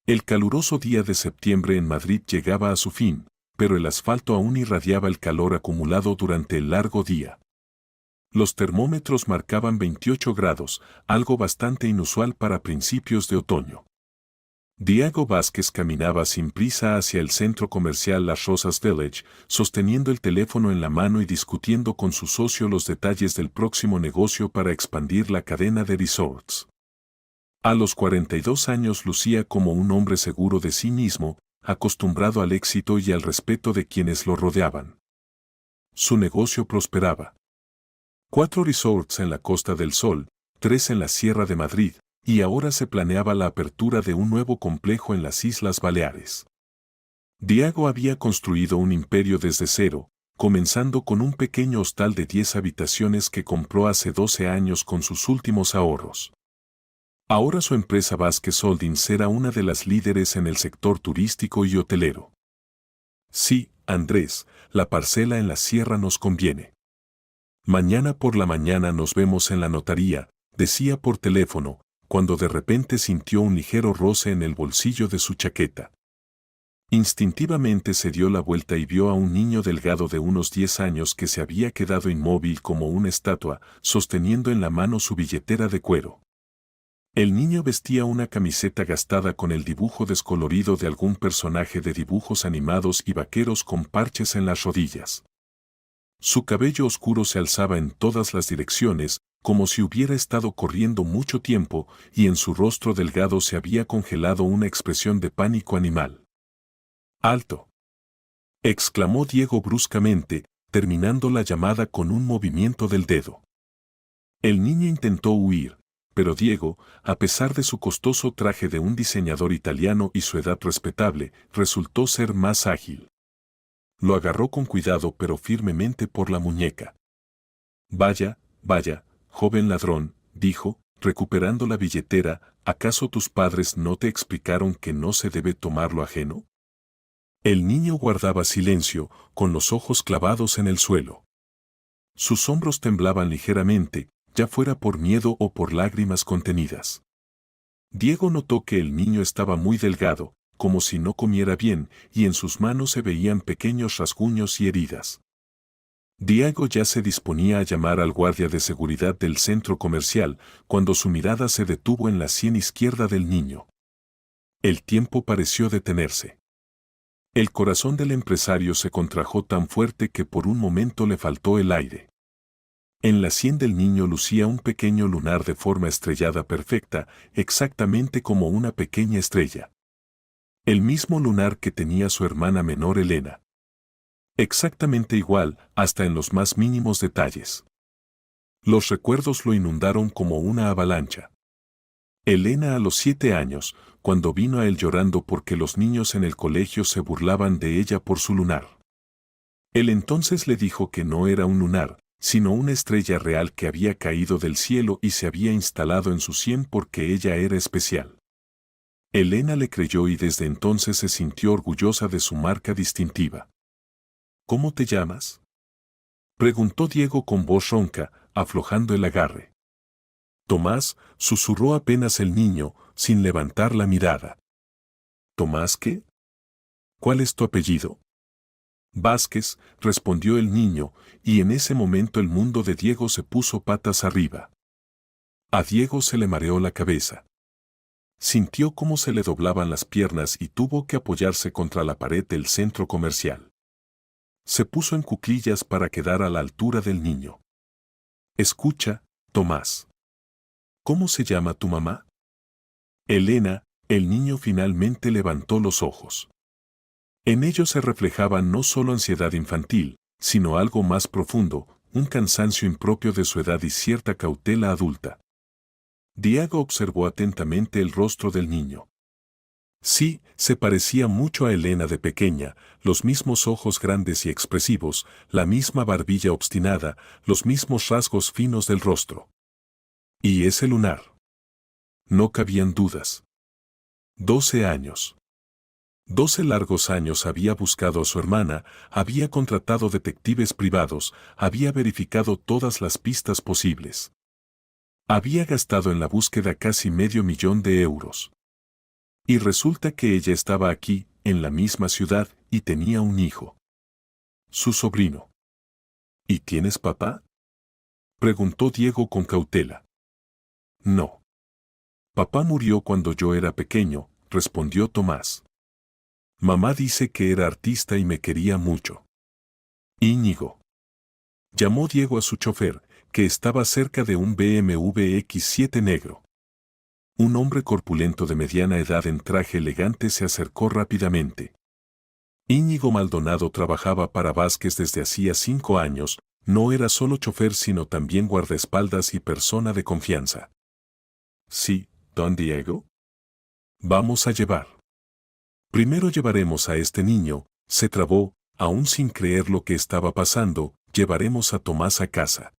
El caluroso día de septiembre en Madrid llegaba a su fin, pero el asfalto aún irradiaba el calor acumulado durante el largo día. Los termómetros marcaban 28 grados, algo bastante inusual para principios de otoño. Diego Vázquez caminaba sin prisa hacia el centro comercial Las Rosas Village, sosteniendo el teléfono en la mano y discutiendo con su socio los detalles del próximo negocio para expandir la cadena de resorts. A los 42 años lucía como un hombre seguro de sí mismo, acostumbrado al éxito y al respeto de quienes lo rodeaban. Su negocio prosperaba. 4 resorts en la Costa del Sol, 3 en la Sierra de Madrid, y ahora se planeaba la apertura de un nuevo complejo en las Islas Baleares. Diego había construido un imperio desde cero, comenzando con un pequeño hostal de 10 habitaciones que compró hace 12 años con sus últimos ahorros. Ahora su empresa Vázquez Holdings era una de las líderes en el sector turístico y hotelero. Sí, Andrés, la parcela en la sierra nos conviene. Mañana por la mañana nos vemos en la notaría, decía por teléfono, cuando de repente sintió un ligero roce en el bolsillo de su chaqueta. Instintivamente se dio la vuelta y vio a un niño delgado de unos 10 años que se había quedado inmóvil como una estatua, sosteniendo en la mano su billetera de cuero. El niño vestía una camiseta gastada con el dibujo descolorido de algún personaje de dibujos animados y vaqueros con parches en las rodillas. Su cabello oscuro se alzaba en todas las direcciones, como si hubiera estado corriendo mucho tiempo, y en su rostro delgado se había congelado una expresión de pánico animal. ¡Alto!, exclamó Diego bruscamente, terminando la llamada con un movimiento del dedo. El niño intentó huir, pero Diego, a pesar de su costoso traje de un diseñador italiano y su edad respetable, resultó ser más ágil. Lo agarró con cuidado pero firmemente por la muñeca. Vaya, vaya, joven ladrón, dijo, recuperando la billetera, ¿acaso tus padres no te explicaron que no se debe tomar lo ajeno? El niño guardaba silencio, con los ojos clavados en el suelo. Sus hombros temblaban ligeramente, ya fuera por miedo o por lágrimas contenidas. Diego notó que el niño estaba muy delgado, como si no comiera bien, y en sus manos se veían pequeños rasguños y heridas. Diego ya se disponía a llamar al guardia de seguridad del centro comercial, cuando su mirada se detuvo en la sien izquierda del niño. El tiempo pareció detenerse. El corazón del empresario se contrajo tan fuerte que por un momento le faltó el aire. En la sien del niño lucía un pequeño lunar de forma estrellada perfecta, exactamente como una pequeña estrella. El mismo lunar que tenía su hermana menor Elena. Exactamente igual, hasta en los más mínimos detalles. Los recuerdos lo inundaron como una avalancha. Elena a los 7 años, cuando vino a él llorando porque los niños en el colegio se burlaban de ella por su lunar. Él entonces le dijo que no era un lunar, sino una estrella real que había caído del cielo y se había instalado en su sien porque ella era especial. Elena le creyó y desde entonces se sintió orgullosa de su marca distintiva. ¿Cómo te llamas?, preguntó Diego con voz ronca, aflojando el agarre. Tomás, susurró apenas el niño, sin levantar la mirada. ¿Tomás qué? ¿Cuál es tu apellido? Vázquez, respondió el niño, y en ese momento el mundo de Diego se puso patas arriba. A Diego se le mareó la cabeza. Sintió cómo se le doblaban las piernas y tuvo que apoyarse contra la pared del centro comercial. Se puso en cuclillas para quedar a la altura del niño. Escucha, Tomás. ¿Cómo se llama tu mamá? Elena. El niño finalmente levantó los ojos. En ellos se reflejaba no solo ansiedad infantil, sino algo más profundo, un cansancio impropio de su edad y cierta cautela adulta. Diego observó atentamente el rostro del niño. Sí, se parecía mucho a Elena de pequeña, los mismos ojos grandes y expresivos, la misma barbilla obstinada, los mismos rasgos finos del rostro. ¿Y ese lunar? No cabían dudas. 12 años. 12 largos años había buscado a su hermana, había contratado detectives privados, había verificado todas las pistas posibles. Había gastado en la búsqueda casi €500,000. Y resulta que ella estaba aquí, en la misma ciudad, y tenía un hijo. Su sobrino. ¿Y tienes papá? Preguntó Diego con cautela. No. Papá murió cuando yo era pequeño, respondió Tomás. Mamá dice que era artista y me quería mucho. Íñigo. Llamó Diego a su chofer, que estaba cerca de un BMW X7 negro. Un hombre corpulento de mediana edad en traje elegante se acercó rápidamente. Íñigo Maldonado trabajaba para Vázquez desde hacía 5 años, no era solo chofer sino también guardaespaldas y persona de confianza. Sí, don Diego. Vamos a llevar. Primero llevaremos a este niño, se trabó, aún sin creer lo que estaba pasando, llevaremos a Tomás a casa.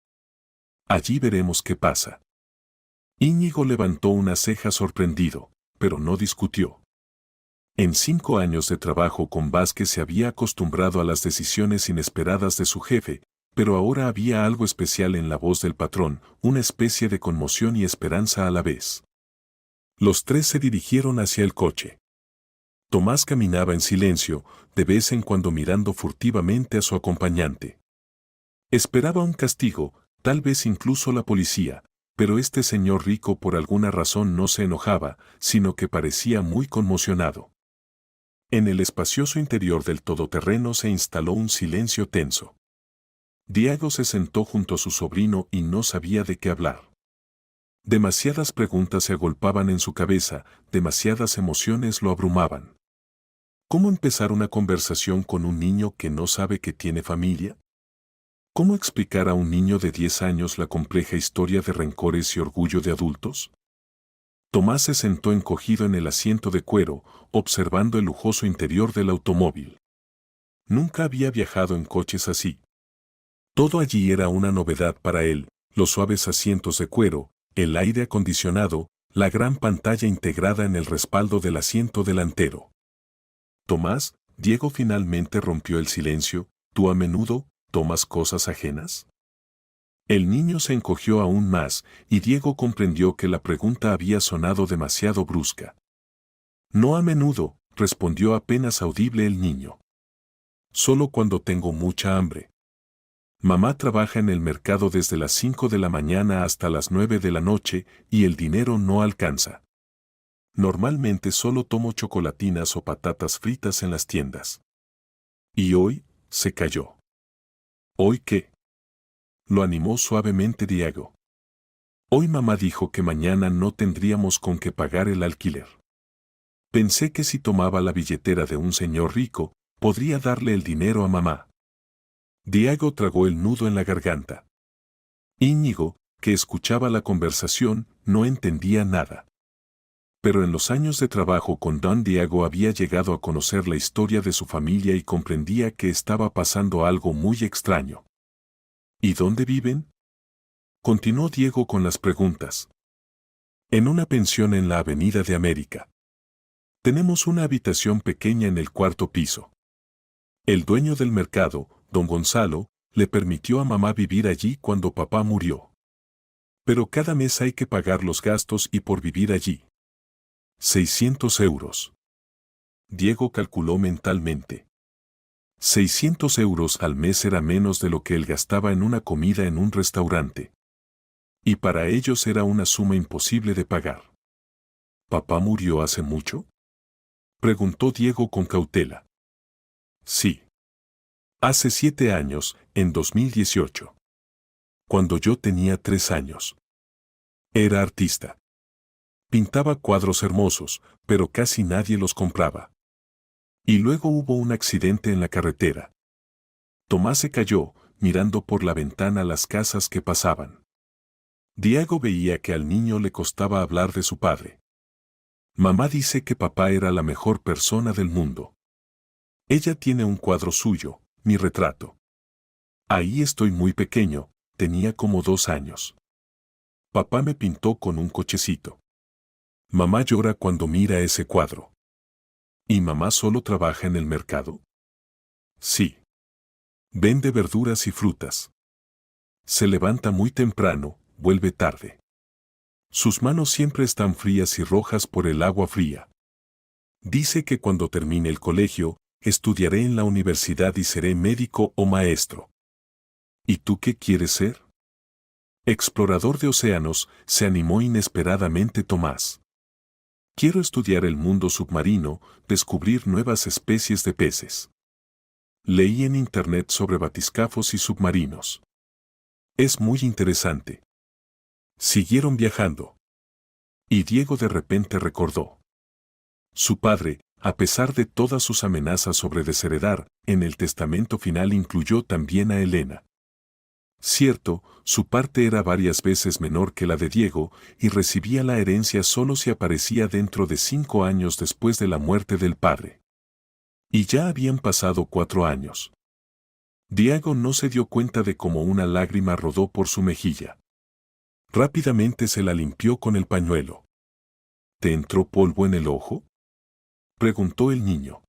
Allí veremos qué pasa. Íñigo levantó una ceja sorprendido, pero no discutió. En 5 años de trabajo con Vázquez se había acostumbrado a las decisiones inesperadas de su jefe, pero ahora había algo especial en la voz del patrón, una especie de conmoción y esperanza a la vez. Los tres se dirigieron hacia el coche. Tomás caminaba en silencio, de vez en cuando mirando furtivamente a su acompañante. Esperaba un castigo, tal vez incluso la policía, pero este señor rico por alguna razón no se enojaba, sino que parecía muy conmocionado. En el espacioso interior del todoterreno se instaló un silencio tenso. Diego se sentó junto a su sobrino y no sabía de qué hablar. Demasiadas preguntas se agolpaban en su cabeza, demasiadas emociones lo abrumaban. ¿Cómo empezar una conversación con un niño que no sabe que tiene familia? ¿Cómo explicar a un niño de 10 años la compleja historia de rencores y orgullo de adultos? Tomás se sentó encogido en el asiento de cuero, observando el lujoso interior del automóvil. Nunca había viajado en coches así. Todo allí era una novedad para él, los suaves asientos de cuero, el aire acondicionado, la gran pantalla integrada en el respaldo del asiento delantero. Tomás, Diego finalmente rompió el silencio, ¿tú a menudo tomas cosas ajenas? El niño se encogió aún más, y Diego comprendió que la pregunta había sonado demasiado brusca. No a menudo, respondió apenas audible el niño. Solo cuando tengo mucha hambre. Mamá trabaja en el mercado desde las 5 de la mañana hasta las 9 de la noche y el dinero no alcanza. Normalmente solo tomo chocolatinas o patatas fritas en las tiendas. Y hoy, se calló. ¿Hoy qué? Lo animó suavemente Diego. Hoy mamá dijo que mañana no tendríamos con qué pagar el alquiler. Pensé que si tomaba la billetera de un señor rico, podría darle el dinero a mamá. Diego tragó el nudo en la garganta. Íñigo, que escuchaba la conversación, no entendía nada. Pero en los años de trabajo con don Diego había llegado a conocer la historia de su familia y comprendía que estaba pasando algo muy extraño. ¿Y dónde viven? Continuó Diego con las preguntas. En una pensión en la Avenida de América. Tenemos una habitación pequeña en el 4º piso. El dueño del mercado, don Gonzalo, le permitió a mamá vivir allí cuando papá murió. Pero cada mes hay que pagar los gastos y por vivir allí. 600 euros. Diego calculó mentalmente. 600 euros al mes era menos de lo que él gastaba en una comida en un restaurante. Y para ellos era una suma imposible de pagar. ¿Papá murió hace mucho? Preguntó Diego con cautela. Sí. Hace 7 años, en 2018. Cuando yo tenía 3 años. Era artista. Pintaba cuadros hermosos, pero casi nadie los compraba. Y luego hubo un accidente en la carretera. Tomás se cayó, mirando por la ventana las casas que pasaban. Diego veía que al niño le costaba hablar de su padre. Mamá dice que papá era la mejor persona del mundo. Ella tiene un cuadro suyo, mi retrato. Ahí estoy muy pequeño, tenía como 2 años. Papá me pintó con un cochecito. Mamá llora cuando mira ese cuadro. ¿Y mamá solo trabaja en el mercado? Sí. Vende verduras y frutas. Se levanta muy temprano, vuelve tarde. Sus manos siempre están frías y rojas por el agua fría. Dice que cuando termine el colegio, estudiaré en la universidad y seré médico o maestro. ¿Y tú qué quieres ser? Explorador de océanos, se animó inesperadamente Tomás. Quiero estudiar el mundo submarino, descubrir nuevas especies de peces. Leí en internet sobre batiscafos y submarinos. Es muy interesante. Siguieron viajando. Y Diego de repente recordó. Su padre, a pesar de todas sus amenazas sobre desheredar, en el testamento final incluyó también a Elena. Cierto, su parte era varias veces menor que la de Diego y recibía la herencia solo si aparecía dentro de 5 años después de la muerte del padre. Y ya habían pasado 4 años. Diego no se dio cuenta de cómo una lágrima rodó por su mejilla. Rápidamente se la limpió con el pañuelo. ¿Te entró polvo en el ojo?, preguntó el niño.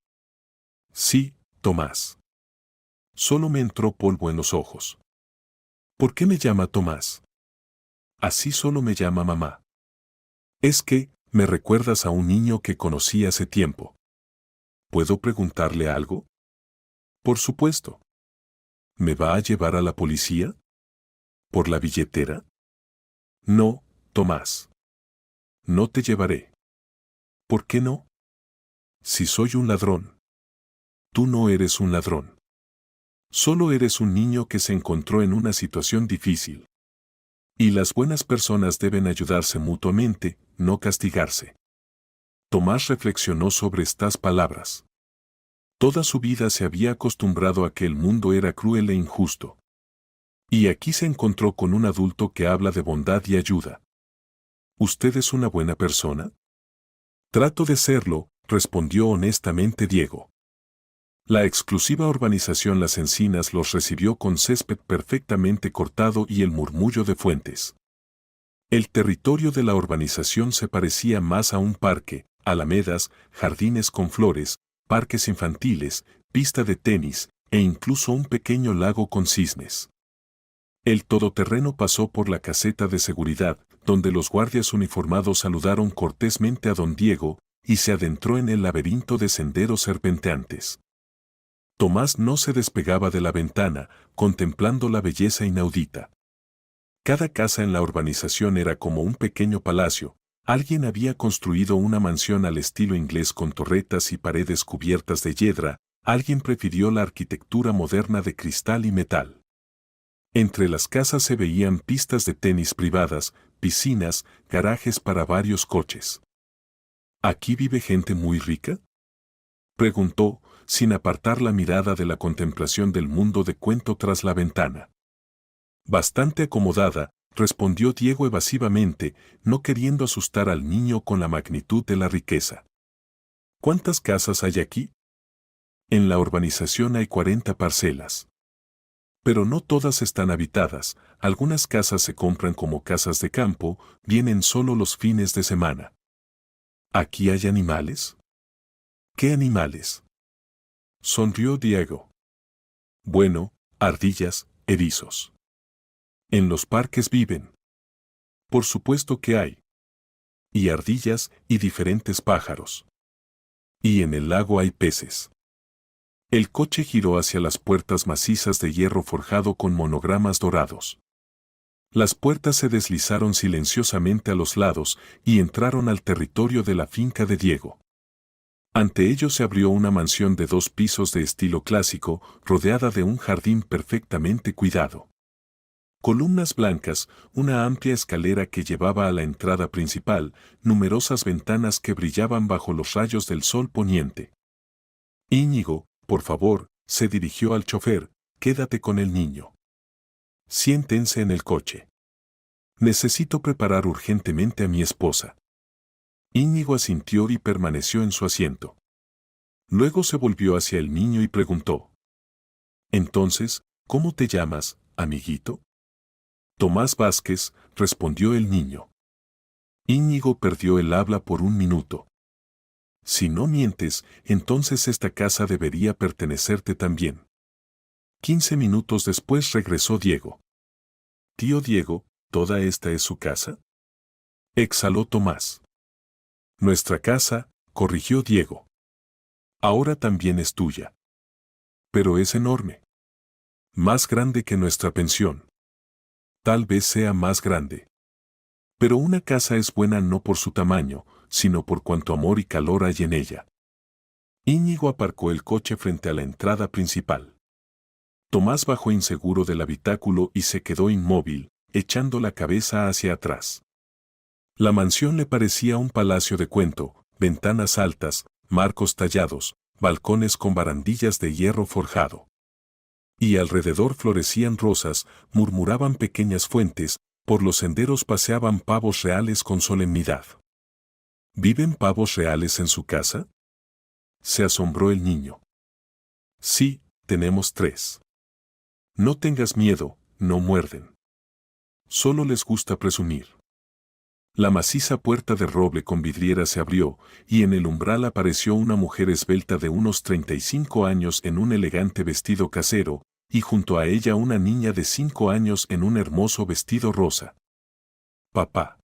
Sí, Tomás. Solo me entró polvo en los ojos. ¿Por qué me llama Tomás? Así solo me llama mamá. Es que, me recuerdas a un niño que conocí hace tiempo. ¿Puedo preguntarle algo? Por supuesto. ¿Me va a llevar a la policía? ¿Por la billetera? No, Tomás. No te llevaré. ¿Por qué no? Si soy un ladrón. Tú no eres un ladrón. Solo eres un niño que se encontró en una situación difícil. Y las buenas personas deben ayudarse mutuamente, no castigarse. Tomás reflexionó sobre estas palabras. Toda su vida se había acostumbrado a que el mundo era cruel e injusto. Y aquí se encontró con un adulto que habla de bondad y ayuda. ¿Usted es una buena persona? Trato de serlo, respondió honestamente Diego. La exclusiva urbanización Las Encinas los recibió con césped perfectamente cortado y el murmullo de fuentes. El territorio de la urbanización se parecía más a un parque, alamedas, jardines con flores, parques infantiles, pista de tenis, e incluso un pequeño lago con cisnes. El todoterreno pasó por la caseta de seguridad, donde los guardias uniformados saludaron cortésmente a don Diego, y se adentró en el laberinto de senderos serpenteantes. Tomás no se despegaba de la ventana, contemplando la belleza inaudita. Cada casa en la urbanización era como un pequeño palacio. Alguien había construido una mansión al estilo inglés con torretas y paredes cubiertas de hiedra, alguien prefirió la arquitectura moderna de cristal y metal. Entre las casas se veían pistas de tenis privadas, piscinas, garajes para varios coches. ¿Aquí vive gente muy rica?, preguntó, sin apartar la mirada de la contemplación del mundo de cuento tras la ventana. Bastante acomodada, respondió Diego evasivamente, no queriendo asustar al niño con la magnitud de la riqueza. ¿Cuántas casas hay aquí? En la urbanización hay 40 parcelas. Pero no todas están habitadas, algunas casas se compran como casas de campo, vienen solo los fines de semana. ¿Aquí hay animales? ¿Qué animales?, sonrió Diego. Bueno, ardillas, erizos. En los parques viven. Por supuesto que hay. Y ardillas y diferentes pájaros. Y en el lago hay peces. El coche giró hacia las puertas macizas de hierro forjado con monogramas dorados. Las puertas se deslizaron silenciosamente a los lados y entraron al territorio de la finca de Diego. Ante ellos se abrió una mansión de 2 pisos de estilo clásico, rodeada de un jardín perfectamente cuidado. Columnas blancas, una amplia escalera que llevaba a la entrada principal, numerosas ventanas que brillaban bajo los rayos del sol poniente. Íñigo, por favor, se dirigió al chofer, quédate con el niño. Siéntense en el coche. Necesito preparar urgentemente a mi esposa. Íñigo asintió y permaneció en su asiento. Luego se volvió hacia el niño y preguntó. Entonces, ¿cómo te llamas, amiguito? Tomás Vázquez, respondió el niño. Íñigo perdió el habla por un minuto. Si no mientes, entonces esta casa debería pertenecerte también. 15 minutos después regresó Diego. Tío Diego, ¿toda esta es su casa?, exhaló Tomás. Nuestra casa, corrigió Diego. Ahora también es tuya. Pero es enorme. Más grande que nuestra pensión. Tal vez sea más grande. Pero una casa es buena no por su tamaño, sino por cuanto amor y calor hay en ella. Íñigo aparcó el coche frente a la entrada principal. Tomás bajó inseguro del habitáculo y se quedó inmóvil, echando la cabeza hacia atrás. La mansión le parecía un palacio de cuento, ventanas altas, marcos tallados, balcones con barandillas de hierro forjado. Y alrededor florecían rosas, murmuraban pequeñas fuentes, por los senderos paseaban pavos reales con solemnidad. ¿Viven pavos reales en su casa? Se asombró el niño. Sí, tenemos 3. No tengas miedo, no muerden. Solo les gusta presumir. La maciza puerta de roble con vidriera se abrió, y en el umbral apareció una mujer esbelta de unos 35 años en un elegante vestido casero, y junto a ella una niña de 5 años en un hermoso vestido rosa. «Papá»,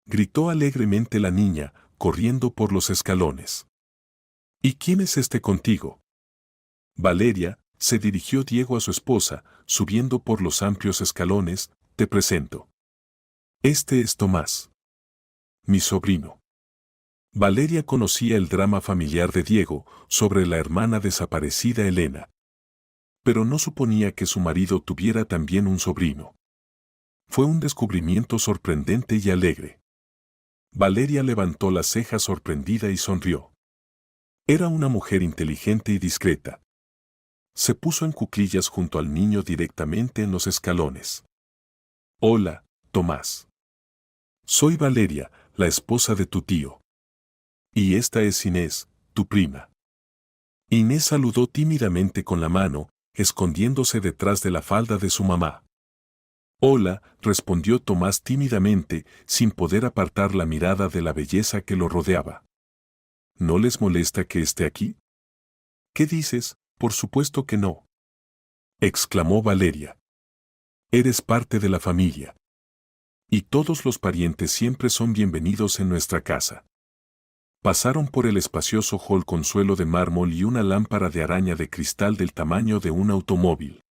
gritó alegremente la niña, corriendo por los escalones. «¿Y quién es este contigo?» «Valeria», se dirigió Diego a su esposa, subiendo por los amplios escalones, «te presento. Este es Tomás. Mi sobrino». Valeria conocía el drama familiar de Diego sobre la hermana desaparecida Elena. Pero no suponía que su marido tuviera también un sobrino. Fue un descubrimiento sorprendente y alegre. Valeria levantó las cejas sorprendida y sonrió. Era una mujer inteligente y discreta. Se puso en cuclillas junto al niño directamente en los escalones. «Hola, Tomás. Soy Valeria, la esposa de tu tío. Y esta es Inés, tu prima». Inés saludó tímidamente con la mano, escondiéndose detrás de la falda de su mamá. «Hola», respondió Tomás tímidamente, sin poder apartar la mirada de la belleza que lo rodeaba. «¿No les molesta que esté aquí?» «¿Qué dices? Por supuesto que no», exclamó Valeria. «Eres parte de la familia. Y todos los parientes siempre son bienvenidos en nuestra casa». Pasaron por el espacioso hall con suelo de mármol y una lámpara de araña de cristal del tamaño de un automóvil.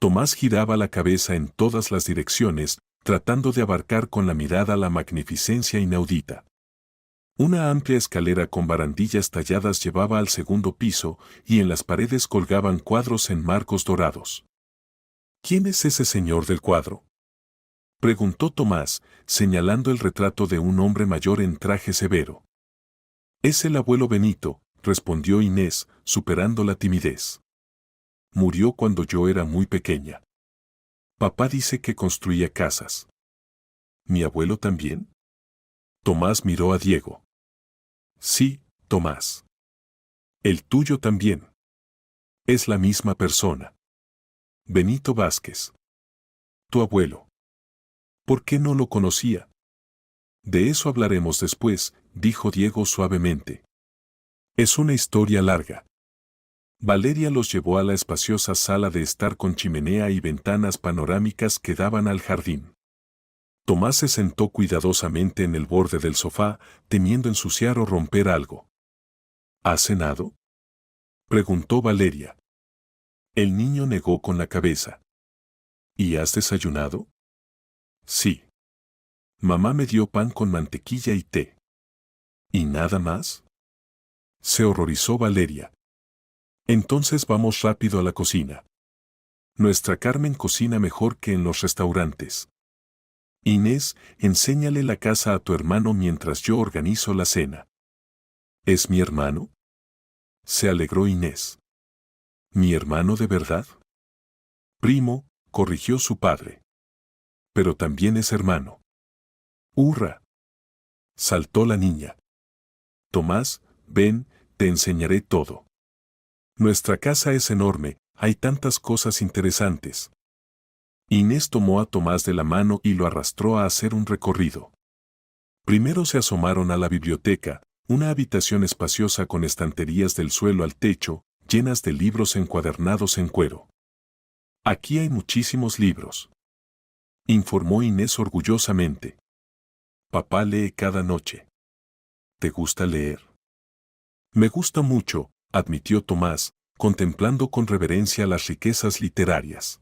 Tomás giraba la cabeza en todas las direcciones, tratando de abarcar con la mirada la magnificencia inaudita. Una amplia escalera con barandillas talladas llevaba al segundo piso y en las paredes colgaban cuadros en marcos dorados. «¿Quién es ese señor del cuadro?», preguntó Tomás, señalando el retrato de un hombre mayor en traje severo. «Es el abuelo Benito», respondió Inés, superando la timidez. «Murió cuando yo era muy pequeña. Papá dice que construía casas». «¿Mi abuelo también?». Tomás miró a Diego. «Sí, Tomás. El tuyo también. Es la misma persona. Benito Vázquez. Tu abuelo. ¿Por qué no lo conocía?». «De eso hablaremos después», dijo Diego suavemente. «Es una historia larga». Valeria los llevó a la espaciosa sala de estar con chimenea y ventanas panorámicas que daban al jardín. Tomás se sentó cuidadosamente en el borde del sofá, temiendo ensuciar o romper algo. «¿Has cenado?», preguntó Valeria. El niño negó con la cabeza. «¿Y has desayunado?». «Sí. Mamá me dio pan con mantequilla y té». «¿Y nada más?». Se horrorizó Valeria. «Entonces vamos rápido a la cocina. Nuestra Carmen cocina mejor que en los restaurantes. Inés, enséñale la casa a tu hermano mientras yo organizo la cena». «¿Es mi hermano?». Se alegró Inés. «¿Mi hermano de verdad?». «Primo», corrigió su padre. «Pero también es hermano». «¡Hurra!», saltó la niña. «Tomás, ven, te enseñaré todo. Nuestra casa es enorme, hay tantas cosas interesantes». Inés tomó a Tomás de la mano y lo arrastró a hacer un recorrido. Primero se asomaron a la biblioteca, una habitación espaciosa con estanterías del suelo al techo, llenas de libros encuadernados en cuero. «Aquí hay muchísimos libros», informó Inés orgullosamente. «Papá lee cada noche». «¿Te gusta leer?». Me gusta mucho, admitió Tomás, contemplando con reverencia las riquezas literarias.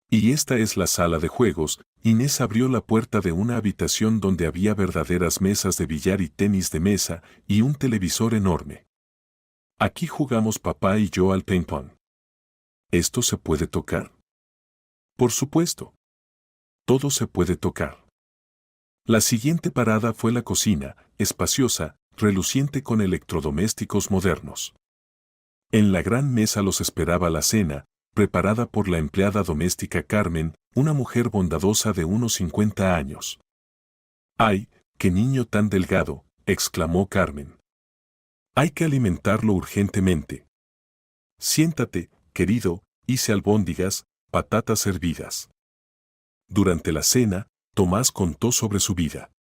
Y esta es la sala de juegos. Inés abrió la puerta de una habitación donde había verdaderas mesas de billar y tenis de mesa y un televisor enorme. Aquí jugamos papá y yo al ping-pong. ¿Esto se puede tocar? Por supuesto. Todo se puede tocar. La siguiente parada fue la cocina, espaciosa, reluciente con electrodomésticos modernos. En la gran mesa los esperaba la cena, preparada por la empleada doméstica Carmen, una mujer bondadosa de unos 50 años. ¡Ay, qué niño tan delgado!, exclamó Carmen. Hay que alimentarlo urgentemente. Siéntate, querido, hice albóndigas, patatas hervidas. Durante la cena, Tomás contó sobre su vida.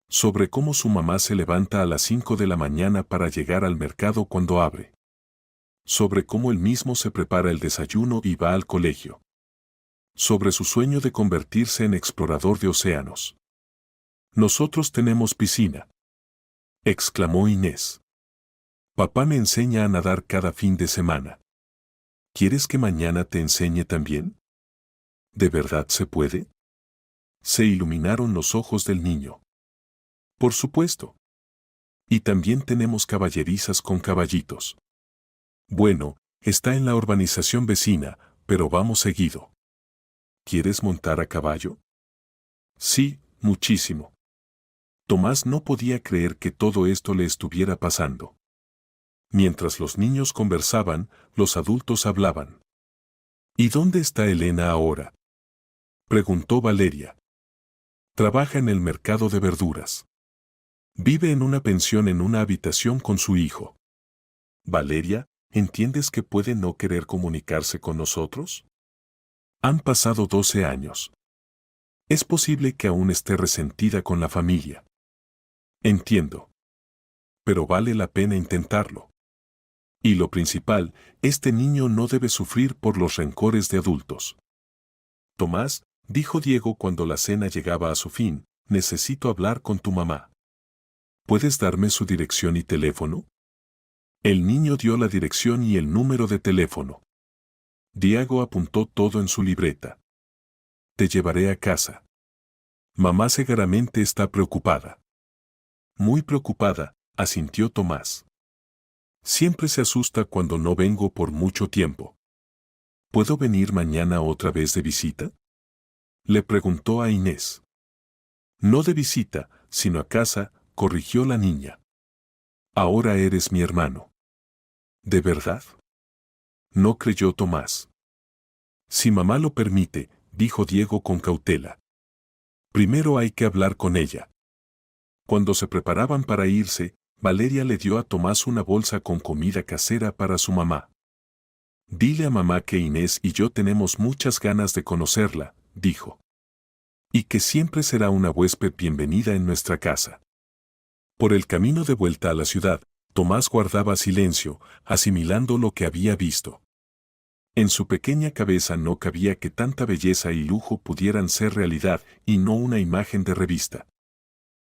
Sobre cómo su mamá se levanta a las 5 de la mañana para llegar al mercado cuando abre. Sobre cómo él mismo se prepara el desayuno y va al colegio. Sobre su sueño de convertirse en explorador de océanos. Nosotros tenemos piscina, exclamó Inés. Papá me enseña a nadar cada fin de semana. ¿Quieres que mañana te enseñe también? ¿De verdad se puede? Se iluminaron los ojos del niño. Por supuesto. Y también tenemos caballerizas con caballitos. Bueno, está en la urbanización vecina, pero vamos seguido. ¿Quieres montar a caballo? Sí, muchísimo. Tomás no podía creer que todo esto le estuviera pasando. Mientras los niños conversaban, los adultos hablaban. ¿Y dónde está Elena ahora?, preguntó Valeria. Trabaja en el mercado de verduras. Vive en una pensión en una habitación con su hijo. Valeria, ¿entiendes que puede no querer comunicarse con nosotros? Han pasado 12 años. Es posible que aún esté resentida con la familia. Entiendo. Pero vale la pena intentarlo. Y lo principal, este niño no debe sufrir por los rencores de adultos. Tomás, dijo Diego cuando la cena llegaba a su fin, necesito hablar con tu mamá. ¿Puedes darme su dirección y teléfono? El niño dio la dirección y el número de teléfono. Diego apuntó todo en su libreta. Te llevaré a casa. Mamá seguramente está preocupada. Muy preocupada, asintió Tomás. Siempre se asusta cuando no vengo por mucho tiempo. ¿Puedo venir mañana otra vez de visita?, le preguntó a Inés. No de visita, sino a casa, corrigió la niña. Ahora eres mi hermano. ¿De verdad? No creyó Tomás. Si mamá lo permite, dijo Diego con cautela. Primero hay que hablar con ella. Cuando se preparaban para irse, Valeria le dio a Tomás una bolsa con comida casera para su mamá. Dile a mamá que Inés y yo tenemos muchas ganas de conocerla, dijo. Y que siempre será una huésped bienvenida en nuestra casa. Por el camino de vuelta a la ciudad, Tomás guardaba silencio, asimilando lo que había visto. En su pequeña cabeza no cabía que tanta belleza y lujo pudieran ser realidad y no una imagen de revista.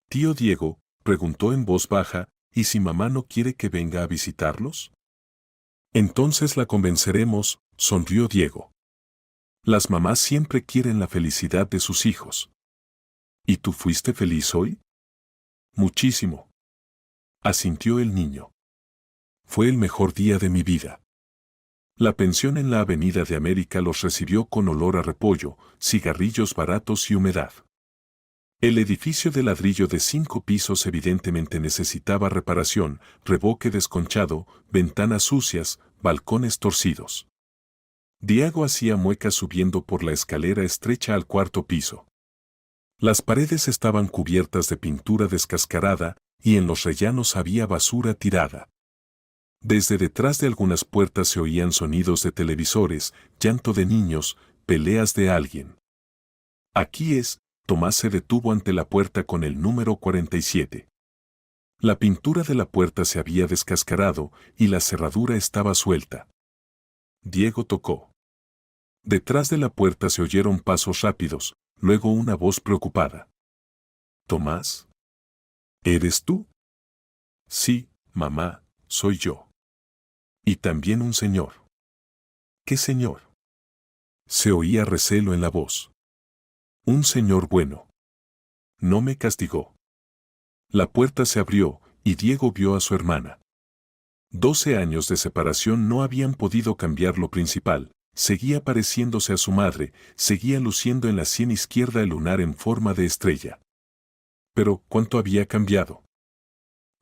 Tío Diego, preguntó en voz baja, ¿y si mamá no quiere que venga a visitarlos? Entonces la convenceremos, sonrió Diego. Las mamás siempre quieren la felicidad de sus hijos. ¿Y tú fuiste feliz hoy? Muchísimo. Asintió el niño. Fue el mejor día de mi vida. La pensión en la Avenida de América los recibió con olor a repollo, cigarrillos baratos y humedad. El edificio de ladrillo de 5 pisos evidentemente necesitaba reparación, revoque desconchado, ventanas sucias, balcones torcidos. Diego hacía muecas subiendo por la escalera estrecha al 4.º piso. Las paredes estaban cubiertas de pintura descascarada y en los rellanos había basura tirada. Desde detrás de algunas puertas se oían sonidos de televisores, llanto de niños, peleas de alguien. Aquí es. Tomás se detuvo ante la puerta con el número 47. La pintura de la puerta se había descascarado y la cerradura estaba suelta. Diego tocó. Detrás de la puerta se oyeron pasos rápidos, luego una voz preocupada. «¿Tomás? ¿Eres tú?» «Sí, mamá», soy yo. Y también un señor. ¿Qué señor? Se oía recelo en la voz. Un señor bueno. No me castigó. La puerta se abrió, y Diego vio a su hermana. 12 años de separación no habían podido cambiar lo principal. Seguía pareciéndose a su madre, seguía luciendo en la sien izquierda el lunar en forma de estrella. Pero, ¿cuánto había cambiado?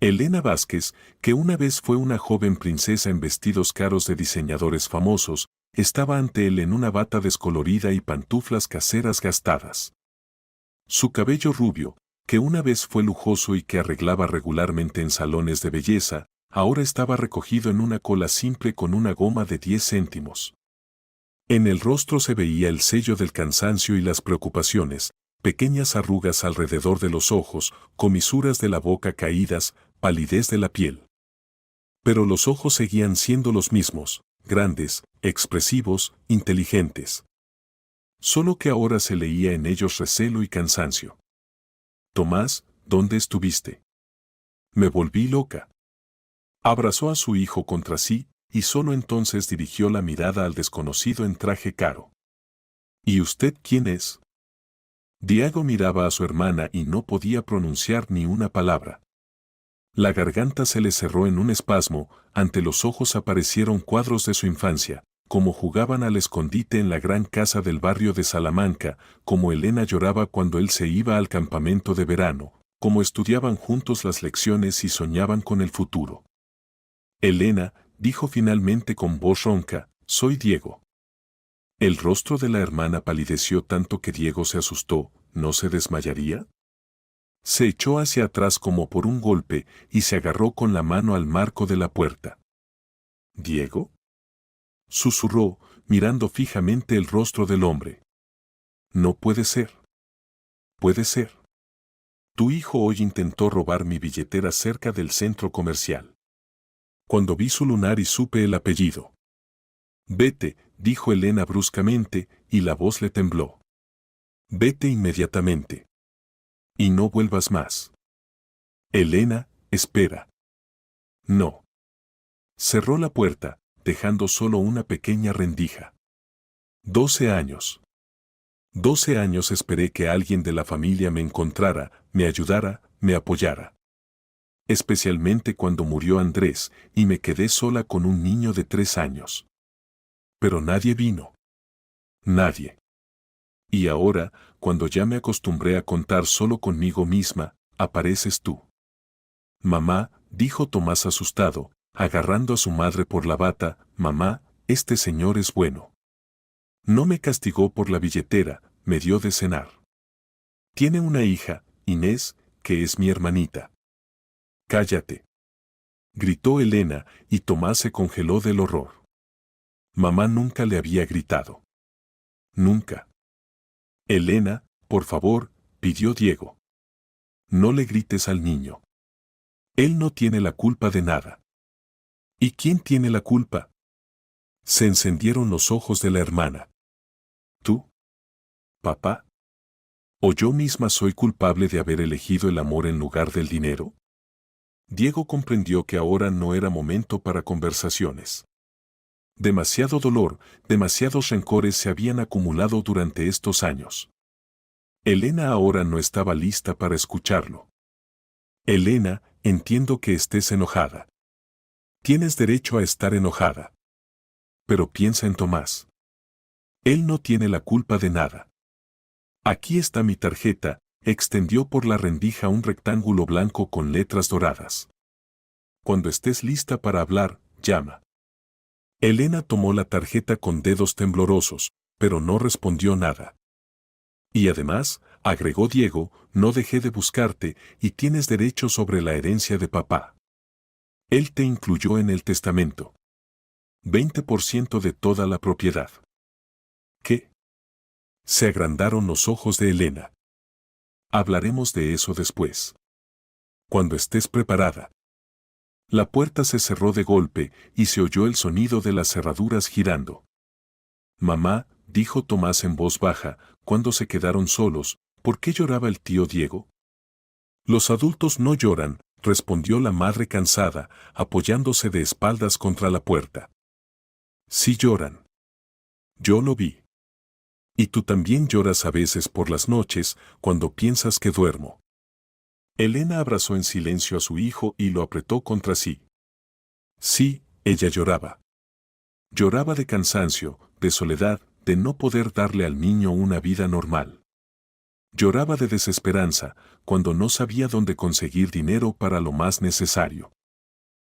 Elena Vázquez, que una vez fue una joven princesa en vestidos caros de diseñadores famosos, estaba ante él en una bata descolorida y pantuflas caseras gastadas. Su cabello rubio, que una vez fue lujoso y que arreglaba regularmente en salones de belleza, ahora estaba recogido en una cola simple con una goma de 10 céntimos. En el rostro se veía el sello del cansancio y las preocupaciones, pequeñas arrugas alrededor de los ojos, comisuras de la boca caídas, palidez de la piel. Pero los ojos seguían siendo los mismos, grandes, expresivos, inteligentes. Solo que ahora se leía en ellos recelo y cansancio. Tomás, ¿dónde estuviste? Me volví loca. Abrazó a su hijo contra sí, y solo entonces dirigió la mirada al desconocido en traje caro. ¿Y usted quién es? Diego miraba a su hermana y no podía pronunciar ni una palabra. La garganta se le cerró en un espasmo, ante los ojos aparecieron cuadros de su infancia, como jugaban al escondite en la gran casa del barrio de Salamanca, como Elena lloraba cuando él se iba al campamento de verano, como estudiaban juntos las lecciones y soñaban con el futuro. Elena, dijo finalmente con voz ronca, soy Diego. El rostro de la hermana palideció tanto que Diego se asustó, ¿no se desmayaría? Se echó hacia atrás como por un golpe y se agarró con la mano al marco de la puerta. ¿Diego? Susurró, mirando fijamente el rostro del hombre. No puede ser. Puede ser. Tu hijo hoy intentó robar mi billetera cerca del centro comercial. Cuando vi su lunar y supe el apellido. Vete, dijo Elena bruscamente, y la voz le tembló. Vete inmediatamente. Y no vuelvas más. Elena, espera. No. Cerró la puerta, dejando solo una pequeña rendija. 12 años. 12 años esperé que alguien de la familia me encontrara, me ayudara, me apoyara. Especialmente cuando murió Andrés, y me quedé sola con un niño de 3 años. Pero nadie vino. Nadie. Y ahora, cuando ya me acostumbré a contar solo conmigo misma, apareces tú. Mamá, dijo Tomás asustado, agarrando a su madre por la bata, mamá, este señor es bueno. No me castigó por la billetera, me dio de cenar. Tiene una hija, Inés, que es mi hermanita. Cállate. Gritó Elena, y Tomás se congeló del horror. Mamá nunca le había gritado. Nunca. Elena, por favor, pidió Diego. No le grites al niño. Él no tiene la culpa de nada. ¿Y quién tiene la culpa? Se encendieron los ojos de la hermana. ¿Tú? ¿Papá? ¿O yo misma soy culpable de haber elegido el amor en lugar del dinero? Diego comprendió que ahora no era momento para conversaciones. Demasiado dolor, demasiados rencores se habían acumulado durante estos años. Elena ahora no estaba lista para escucharlo. Elena, entiendo que estés enojada. Tienes derecho a estar enojada. Pero piensa en Tomás. Él no tiene la culpa de nada. Aquí está mi tarjeta, extendió por la rendija un rectángulo blanco con letras doradas. Cuando estés lista para hablar, llama. Elena tomó la tarjeta con dedos temblorosos, pero no respondió nada. Y además, agregó Diego, no dejé de buscarte y tienes derecho sobre la herencia de papá. Él te incluyó en el testamento. 20% de toda la propiedad. ¿Qué? Se agrandaron los ojos de Elena. Hablaremos de eso después. Cuando estés preparada. La puerta se cerró de golpe y se oyó el sonido de las cerraduras girando. Mamá, dijo Tomás en voz baja, cuando se quedaron solos, ¿por qué lloraba el tío Diego? Los adultos no lloran, respondió la madre cansada, apoyándose de espaldas contra la puerta. Sí lloran. Yo lo vi. Y tú también lloras a veces por las noches, cuando piensas que duermo. Elena abrazó en silencio a su hijo y lo apretó contra sí. Sí, ella lloraba. Lloraba de cansancio, de soledad, de no poder darle al niño una vida normal. Lloraba de desesperanza, cuando no sabía dónde conseguir dinero para lo más necesario.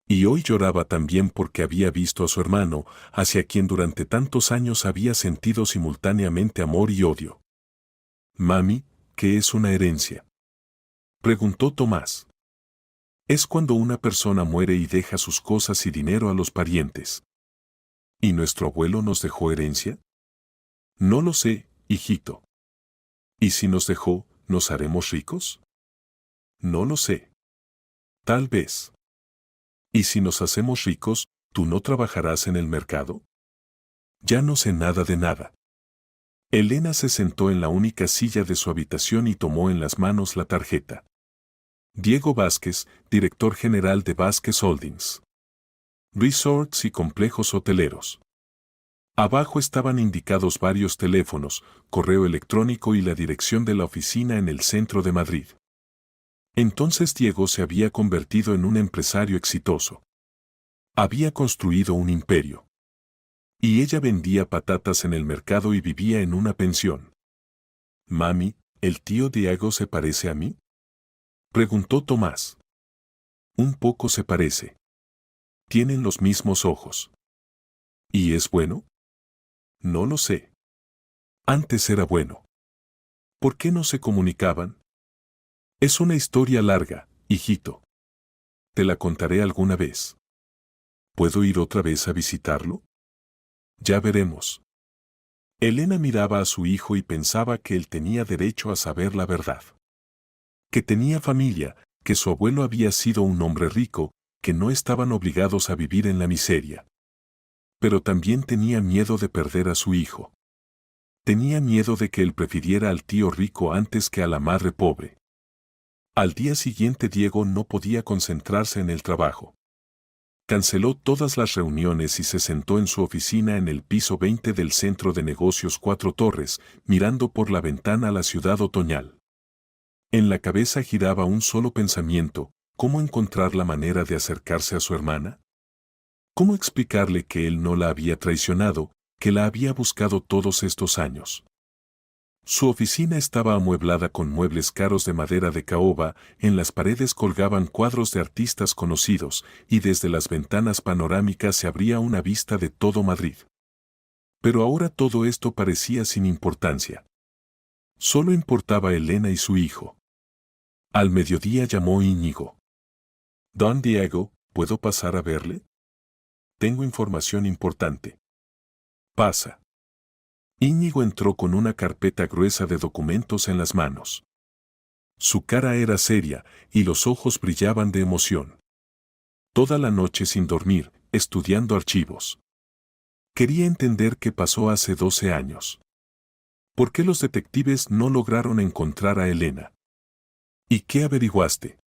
Y hoy lloraba también porque había visto a su hermano, hacia quien durante tantos años había sentido simultáneamente amor y odio. Mami, ¿qué es una herencia?, preguntó Tomás. Es cuando una persona muere y deja sus cosas y dinero a los parientes. ¿Y nuestro abuelo nos dejó herencia? No lo sé, hijito. ¿Y si nos dejó, nos haremos ricos? No lo sé. Tal vez. ¿Y si nos hacemos ricos, tú no trabajarás en el mercado? Ya no sé nada de nada. Elena se sentó en la única silla de su habitación y tomó en las manos la tarjeta. Diego Vázquez, director general de Vázquez Holdings. Resorts y complejos hoteleros. Abajo estaban indicados varios teléfonos, correo electrónico y la dirección de la oficina en el centro de Madrid. Entonces Diego se había convertido en un empresario exitoso. Había construido un imperio. Y ella vendía patatas en el mercado y vivía en una pensión. Mami, ¿el tío Diego se parece a mí?, preguntó Tomás. Un poco se parece. Tienen los mismos ojos. ¿Y es bueno? No lo sé. Antes era bueno. ¿Por qué no se comunicaban? Es una historia larga, hijito. Te la contaré alguna vez. ¿Puedo ir otra vez a visitarlo? Ya veremos. Elena miraba a su hijo y pensaba que él tenía derecho a saber la verdad. Que tenía familia, que su abuelo había sido un hombre rico, que no estaban obligados a vivir en la miseria. Pero también tenía miedo de perder a su hijo. Tenía miedo de que él prefiriera al tío rico antes que a la madre pobre. Al día siguiente Diego no podía concentrarse en el trabajo. Canceló todas las reuniones y se sentó en su oficina en el piso 20 del Centro de Negocios Cuatro Torres, mirando por la ventana la ciudad otoñal. En la cabeza giraba un solo pensamiento: ¿cómo encontrar la manera de acercarse a su hermana? ¿Cómo explicarle que él no la había traicionado, que la había buscado todos estos años? Su oficina estaba amueblada con muebles caros de madera de caoba, en las paredes colgaban cuadros de artistas conocidos, y desde las ventanas panorámicas se abría una vista de todo Madrid. Pero ahora todo esto parecía sin importancia. Solo importaba Elena y su hijo. Al mediodía llamó Íñigo. Don Diego, ¿puedo pasar a verle? Tengo información importante. Pasa. Íñigo entró con una carpeta gruesa de documentos en las manos. Su cara era seria y los ojos brillaban de emoción. Toda la noche sin dormir, estudiando archivos. Quería entender qué pasó hace 12 años. ¿Por qué los detectives no lograron encontrar a Elena? ¿Y qué averiguaste?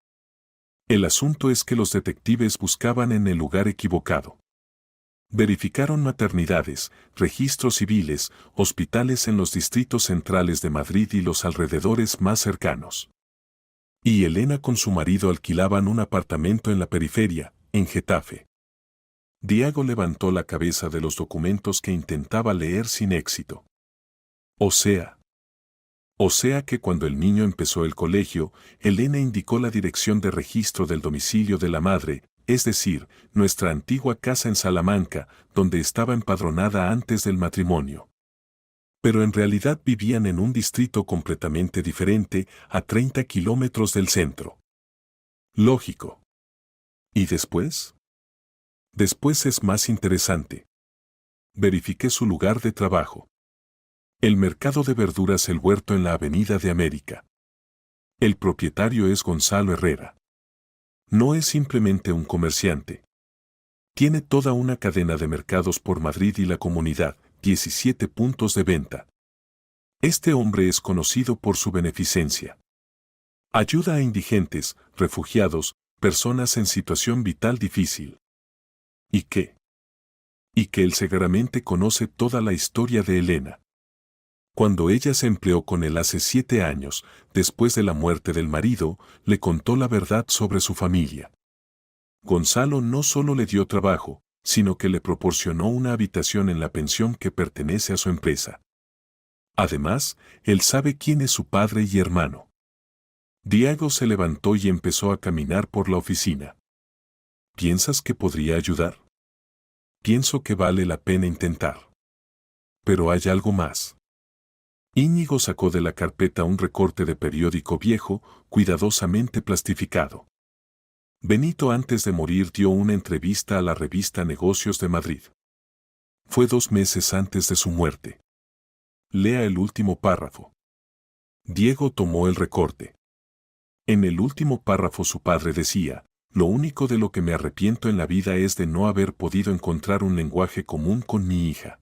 El asunto es que los detectives buscaban en el lugar equivocado. Verificaron maternidades, registros civiles, hospitales en los distritos centrales de Madrid y los alrededores más cercanos. Y Elena con su marido alquilaban un apartamento en la periferia, en Getafe. Diego levantó la cabeza de los documentos que intentaba leer sin éxito. O sea que cuando el niño empezó el colegio, Elena indicó la dirección de registro del domicilio de la madre, es decir, nuestra antigua casa en Salamanca, donde estaba empadronada antes del matrimonio. Pero en realidad vivían en un distrito completamente diferente, a 30 kilómetros del centro. Lógico. ¿Y después? Después es más interesante. Verifiqué su lugar de trabajo. El mercado de verduras El Huerto en la Avenida de América. El propietario es Gonzalo Herrera. No es simplemente un comerciante. Tiene toda una cadena de mercados por Madrid y la comunidad, 17 puntos de venta. Este hombre es conocido por su beneficencia. Ayuda a indigentes, refugiados, personas en situación vital difícil. ¿Y qué? Y que él seguramente conoce toda la historia de Elena. Cuando ella se empleó con él hace 7 años, después de la muerte del marido, le contó la verdad sobre su familia. Gonzalo no solo le dio trabajo, sino que le proporcionó una habitación en la pensión que pertenece a su empresa. Además, él sabe quién es su padre y hermano. Diego se levantó y empezó a caminar por la oficina. ¿Piensas que podría ayudar? Pienso que vale la pena intentar. Pero hay algo más. Íñigo sacó de la carpeta un recorte de periódico viejo, cuidadosamente plastificado. Benito antes de morir dio una entrevista a la revista Negocios de Madrid. Fue 2 meses antes de su muerte. Lea el último párrafo. Diego tomó el recorte. En el último párrafo su padre decía: lo único de lo que me arrepiento en la vida es de no haber podido encontrar un lenguaje común con mi hija.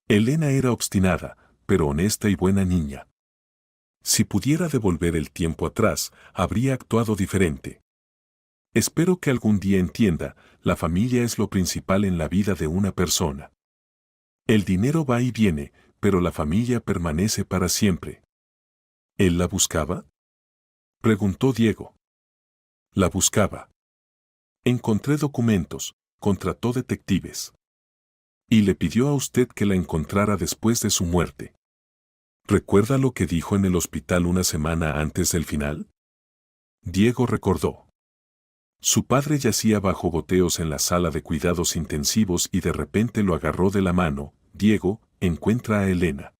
Elena era obstinada, pero honesta y buena niña. Si pudiera devolver el tiempo atrás, habría actuado diferente. Espero que algún día entienda, la familia es lo principal en la vida de una persona. El dinero va y viene, pero la familia permanece para siempre. ¿Él la buscaba? Preguntó Diego. La buscaba. Encontré documentos, contrató detectives. Y le pidió a usted que la encontrara después de su muerte. ¿Recuerda lo que dijo en el hospital una semana antes del final? Diego recordó. Su padre yacía bajo goteos en la sala de cuidados intensivos y de repente lo agarró de la mano. Diego, encuentra a Elena.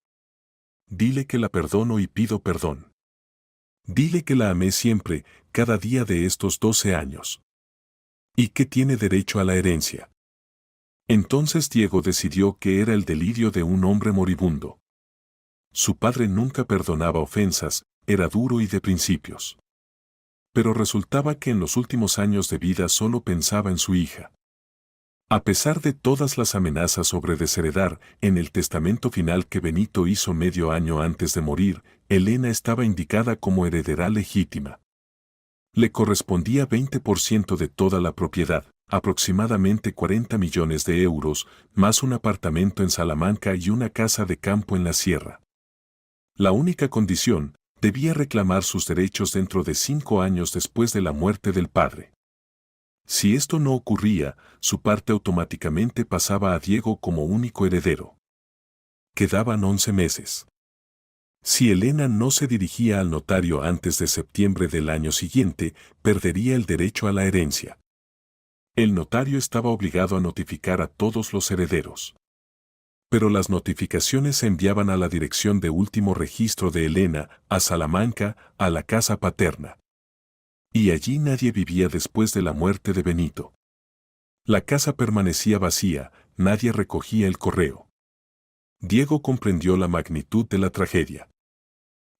Dile que la perdono y pido perdón. Dile que la amé siempre, cada día de estos 12 años. Y que tiene derecho a la herencia. Entonces Diego decidió que era el delirio de un hombre moribundo. Su padre nunca perdonaba ofensas, era duro y de principios. Pero resultaba que en los últimos años de vida solo pensaba en su hija. A pesar de todas las amenazas sobre desheredar, en el testamento final que Benito hizo medio año antes de morir, Elena estaba indicada como heredera legítima. Le correspondía 20% de toda la propiedad, aproximadamente 40 millones de euros, más un apartamento en Salamanca y una casa de campo en la sierra. La única condición, debía reclamar sus derechos dentro de 5 años después de la muerte del padre. Si esto no ocurría, su parte automáticamente pasaba a Diego como único heredero. Quedaban 11 meses. Si Elena no se dirigía al notario antes de septiembre del año siguiente, perdería el derecho a la herencia. El notario estaba obligado a notificar a todos los herederos. Pero las notificaciones se enviaban a la dirección de último registro de Elena, a Salamanca, a la casa paterna. Y allí nadie vivía después de la muerte de Benito. La casa permanecía vacía, nadie recogía el correo. Diego comprendió la magnitud de la tragedia.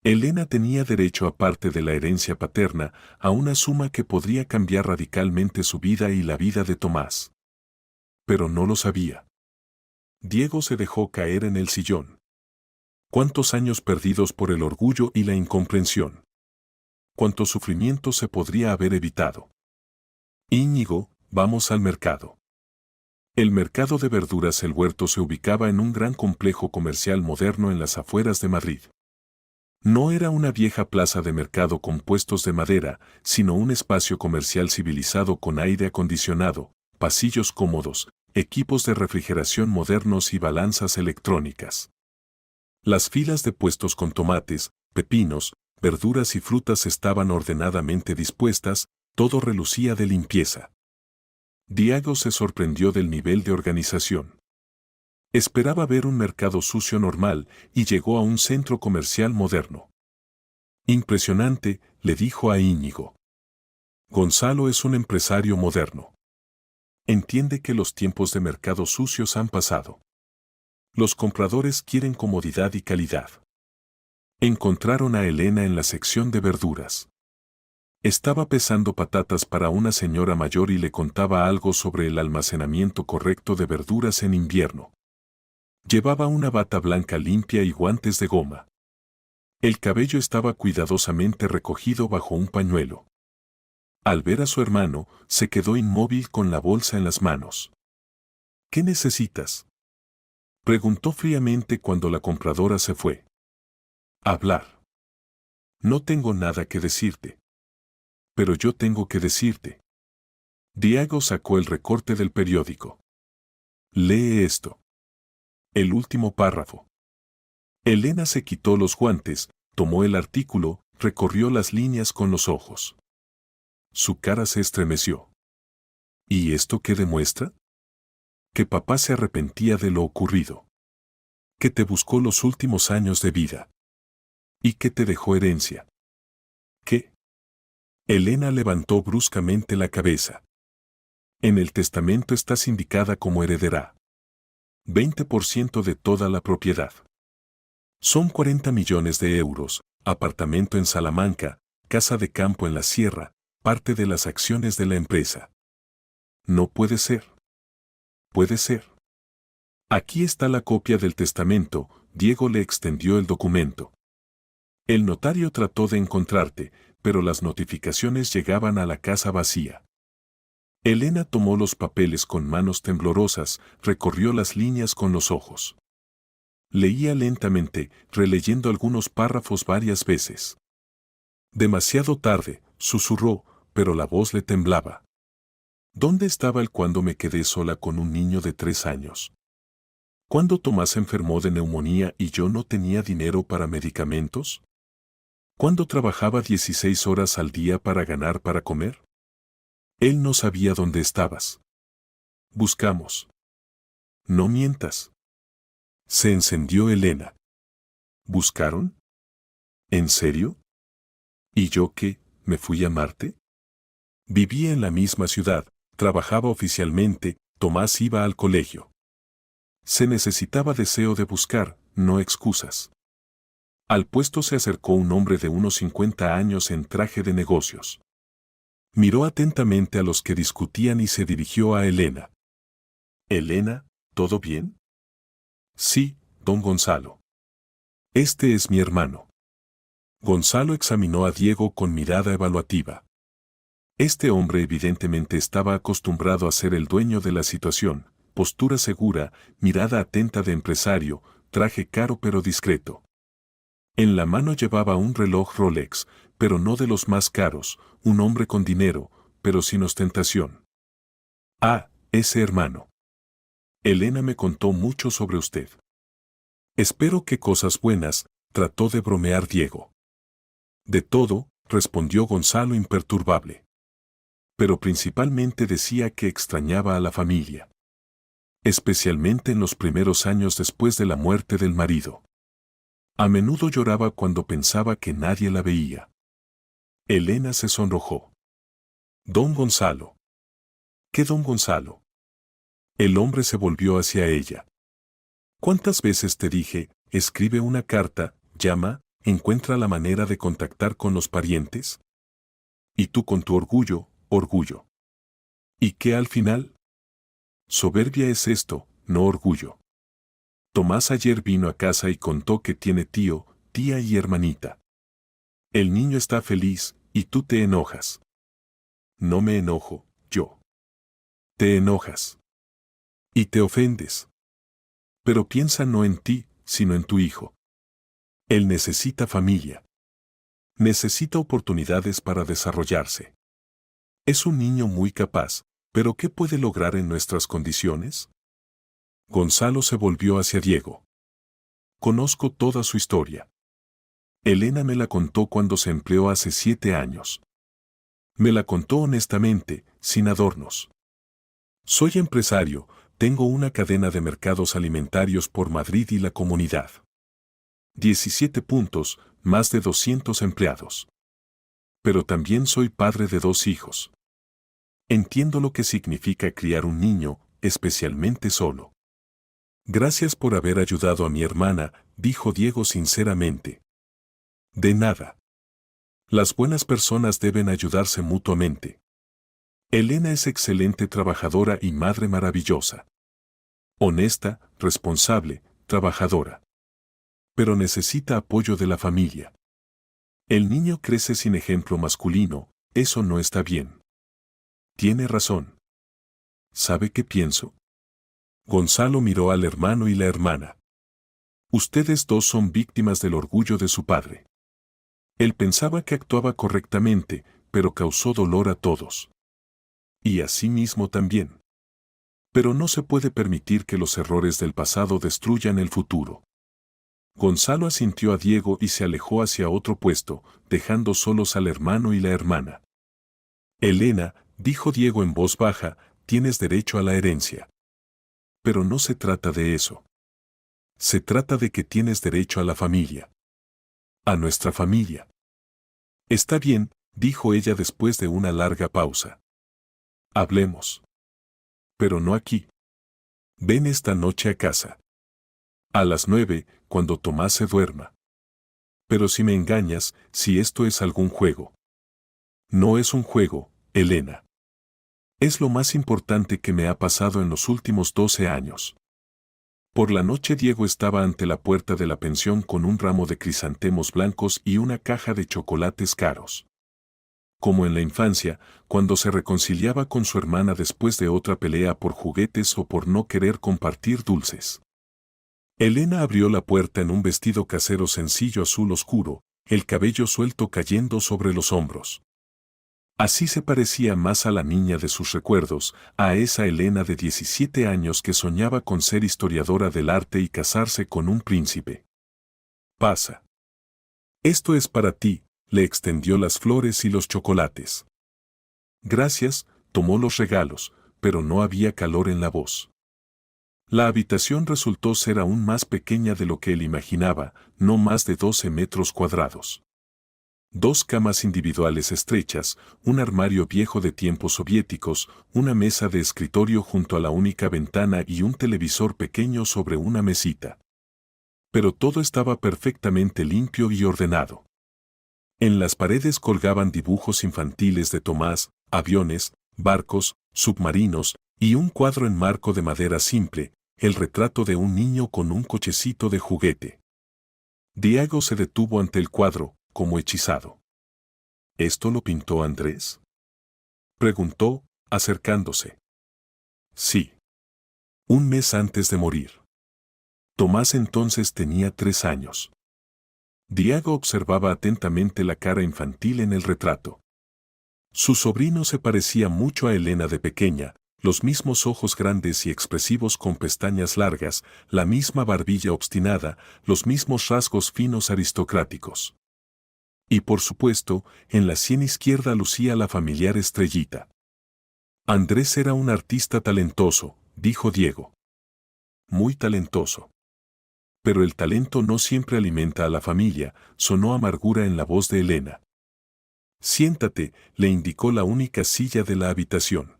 Elena tenía derecho, aparte de la herencia paterna, a una suma que podría cambiar radicalmente su vida y la vida de Tomás. Pero no lo sabía. Diego se dejó caer en el sillón. ¿Cuántos años perdidos por el orgullo y la incomprensión? ¿Cuánto sufrimiento se podría haber evitado? Íñigo, vamos al mercado. El mercado de verduras El Huerto se ubicaba en un gran complejo comercial moderno en las afueras de Madrid. No era una vieja plaza de mercado con puestos de madera, sino un espacio comercial civilizado con aire acondicionado, pasillos cómodos, equipos de refrigeración modernos y balanzas electrónicas. Las filas de puestos con tomates, pepinos, verduras y frutas estaban ordenadamente dispuestas, todo relucía de limpieza. Diego se sorprendió del nivel de organización. Esperaba ver un mercado sucio normal y llegó a un centro comercial moderno. Impresionante, le dijo a Íñigo. Gonzalo es un empresario moderno. Entiende que los tiempos de mercado sucios han pasado. Los compradores quieren comodidad y calidad. Encontraron a Elena en la sección de verduras. Estaba pesando patatas para una señora mayor y le contaba algo sobre el almacenamiento correcto de verduras en invierno. Llevaba una bata blanca limpia y guantes de goma. El cabello estaba cuidadosamente recogido bajo un pañuelo. Al ver a su hermano, se quedó inmóvil con la bolsa en las manos. ¿Qué necesitas?, preguntó fríamente cuando la compradora se fue. Hablar. No tengo nada que decirte. Pero yo tengo que decirte. Diego sacó el recorte del periódico. Lee esto. El último párrafo. Elena se quitó los guantes, tomó el artículo, recorrió las líneas con los ojos. Su cara se estremeció. ¿Y esto qué demuestra? Que papá se arrepentía de lo ocurrido. Que te buscó los últimos años de vida. Y que te dejó herencia. ¿Qué? Elena levantó bruscamente la cabeza. En el testamento estás indicada como heredera. 20% de toda la propiedad. Son 40 millones de euros, apartamento en Salamanca, casa de campo en la sierra, parte de las acciones de la empresa. No puede ser. Puede ser. Aquí está la copia del testamento. Diego le extendió el documento. El notario trató de encontrarte, pero las notificaciones llegaban a la casa vacía. Elena tomó los papeles con manos temblorosas, recorrió las líneas con los ojos. Leía lentamente, releyendo algunos párrafos varias veces. Demasiado tarde, susurró, pero la voz le temblaba. ¿Dónde estaba él cuando me quedé sola con un niño de 3 años? ¿Cuándo Tomás enfermó de neumonía y yo no tenía dinero para medicamentos? ¿Cuándo trabajaba 16 horas al día para ganar para comer? Él no sabía dónde estabas. Buscamos. No mientas. Se encendió Elena. ¿Buscaron? ¿En serio? ¿Y yo qué, me fui a Marte? Vivía en la misma ciudad, trabajaba oficialmente, Tomás iba al colegio. Se necesitaba deseo de buscar, no excusas. Al puesto se acercó un hombre de unos 50 años en traje de negocios. Miró atentamente a los que discutían y se dirigió a Elena. Elena, ¿todo bien? Sí, don Gonzalo. Este es mi hermano. Gonzalo examinó a Diego con mirada evaluativa. Este hombre evidentemente estaba acostumbrado a ser el dueño de la situación, postura segura, mirada atenta de empresario, traje caro pero discreto. En la mano llevaba un reloj Rolex, pero no de los más caros, un hombre con dinero, pero sin ostentación. Ah, ese hermano. Elena me contó mucho sobre usted. Espero que cosas buenas, trató de bromear Diego. De todo, respondió Gonzalo imperturbable. Pero principalmente decía que extrañaba a la familia. Especialmente en los primeros años después de la muerte del marido. A menudo lloraba cuando pensaba que nadie la veía. Elena se sonrojó. Don Gonzalo. ¿Qué don Gonzalo? El hombre se volvió hacia ella. ¿Cuántas veces te dije, escribe una carta, llama, encuentra la manera de contactar con los parientes? Y tú con tu orgullo, orgullo. ¿Y qué al final? Soberbia es esto, no orgullo. Tomás ayer vino a casa y contó que tiene tío, tía y hermanita. El niño está feliz, y tú te enojas. No me enojo, yo. Te enojas. Y te ofendes. Pero piensa no en ti, sino en tu hijo. Él necesita familia. Necesita oportunidades para desarrollarse. Es un niño muy capaz, pero ¿qué puede lograr en nuestras condiciones? Gonzalo se volvió hacia Diego. Conozco toda su historia. Elena me la contó cuando se empleó hace 7 años. Me la contó honestamente, sin adornos. Soy empresario, tengo una cadena de mercados alimentarios por Madrid y la comunidad. 17 puntos, más de 200 empleados. Pero también soy padre de 2 hijos. Entiendo lo que significa criar un niño, especialmente solo. Gracias por haber ayudado a mi hermana, dijo Diego sinceramente. De nada. Las buenas personas deben ayudarse mutuamente. Elena es excelente trabajadora y madre maravillosa. Honesta, responsable, trabajadora. Pero necesita apoyo de la familia. El niño crece sin ejemplo masculino, Eso no está bien. Tiene razón. ¿Sabe qué pienso? Gonzalo miró al hermano y la hermana. Ustedes dos son víctimas del orgullo de su padre. Él pensaba que actuaba correctamente, pero causó dolor a todos. Y a sí mismo también. Pero no se puede permitir que los errores del pasado destruyan el futuro. Gonzalo asintió a Diego y se alejó hacia otro puesto, dejando solos al hermano y la hermana. Elena, dijo Diego en voz baja, tienes derecho a la herencia. Pero no se trata de eso. Se trata de que tienes derecho a la familia. A nuestra familia. Está bien, dijo ella después de una larga pausa. Hablemos. Pero no aquí. Ven esta noche a casa. A las 9, cuando Tomás se duerma. Pero si me engañas, si esto es algún juego. No es un juego, Elena. Es lo más importante que me ha pasado en los últimos 12 años. Por la noche Diego estaba ante la puerta de la pensión con un ramo de crisantemos blancos y una caja de chocolates caros. Como en la infancia, cuando se reconciliaba con su hermana después de otra pelea por juguetes o por no querer compartir dulces. Elena abrió la puerta en un vestido casero sencillo azul oscuro, el cabello suelto cayendo sobre los hombros. Así se parecía más a la niña de sus recuerdos, a esa Elena de 17 años que soñaba con ser historiadora del arte y casarse con un príncipe. Pasa. Esto es para ti, le extendió las flores y los chocolates. Gracias, tomó los regalos, pero no había calor en la voz. La habitación resultó ser aún más pequeña de lo que él imaginaba, no más de 12 metros cuadrados. 2 camas individuales estrechas, un armario viejo de tiempos soviéticos, una mesa de escritorio junto a la única ventana y un televisor pequeño sobre una mesita. Pero todo estaba perfectamente limpio y ordenado. En las paredes colgaban dibujos infantiles de Tomás, aviones, barcos, submarinos, y un cuadro en marco de madera simple, el retrato de un niño con un cochecito de juguete. Diego se detuvo ante el cuadro, como hechizado. ¿Esto lo pintó Andrés?, preguntó, acercándose. Sí. Un mes antes de morir. Tomás entonces tenía 3 años. Diego observaba atentamente la cara infantil en el retrato. Su sobrino se parecía mucho a Elena de pequeña, los mismos ojos grandes y expresivos con pestañas largas, la misma barbilla obstinada, los mismos rasgos finos aristocráticos. Y por supuesto, en la sien izquierda lucía la familiar estrellita. Andrés era un artista talentoso, dijo Diego. Muy talentoso. Pero el talento no siempre alimenta a la familia, sonó amargura en la voz de Elena. Siéntate, le indicó la única silla de la habitación.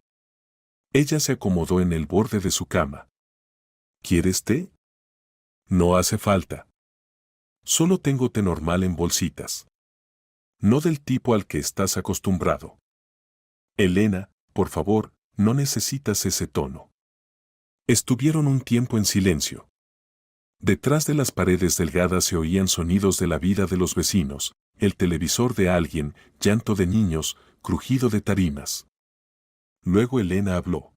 Ella se acomodó en el borde de su cama. ¿Quieres té? No hace falta. Solo tengo té normal en bolsitas. No del tipo al que estás acostumbrado. Elena, por favor, no necesitas ese tono. Estuvieron un tiempo en silencio. Detrás de las paredes delgadas se oían sonidos de la vida de los vecinos, el televisor de alguien, llanto de niños, crujido de tarimas. Luego Elena habló.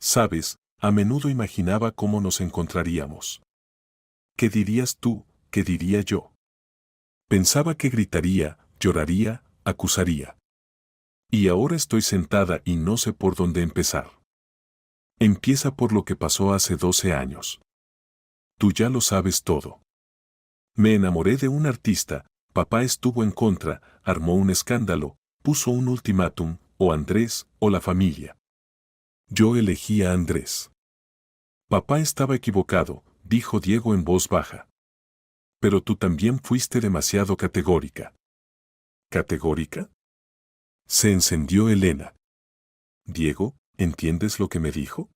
Sabes, a menudo imaginaba cómo nos encontraríamos. ¿Qué dirías tú? ¿Qué diría yo? Pensaba que gritaría, lloraría, acusaría. Y ahora estoy sentada y no sé por dónde empezar. Empieza por lo que pasó hace 12 años. Tú ya lo sabes todo. Me enamoré de un artista, papá estuvo en contra, armó un escándalo, puso un ultimátum, o Andrés, o la familia. Yo elegí a Andrés. Papá estaba equivocado, dijo Diego en voz baja. Pero tú también fuiste demasiado categórica. ¿Categórica? Se encendió Elena. Diego, ¿entiendes lo que me dijo?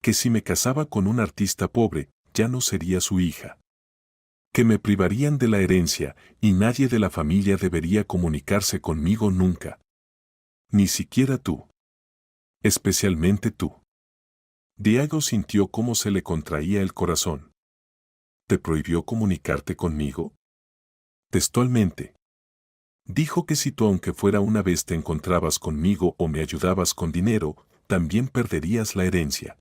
Que si me casaba con un artista pobre, ya no sería su hija. Que me privarían de la herencia, y nadie de la familia debería comunicarse conmigo nunca. Ni siquiera tú. Especialmente tú. Diego sintió cómo se le contraía el corazón. ¿Te prohibió comunicarte conmigo? Textualmente. Dijo que si tú aunque fuera una vez te encontrabas conmigo o me ayudabas con dinero, también perderías la herencia.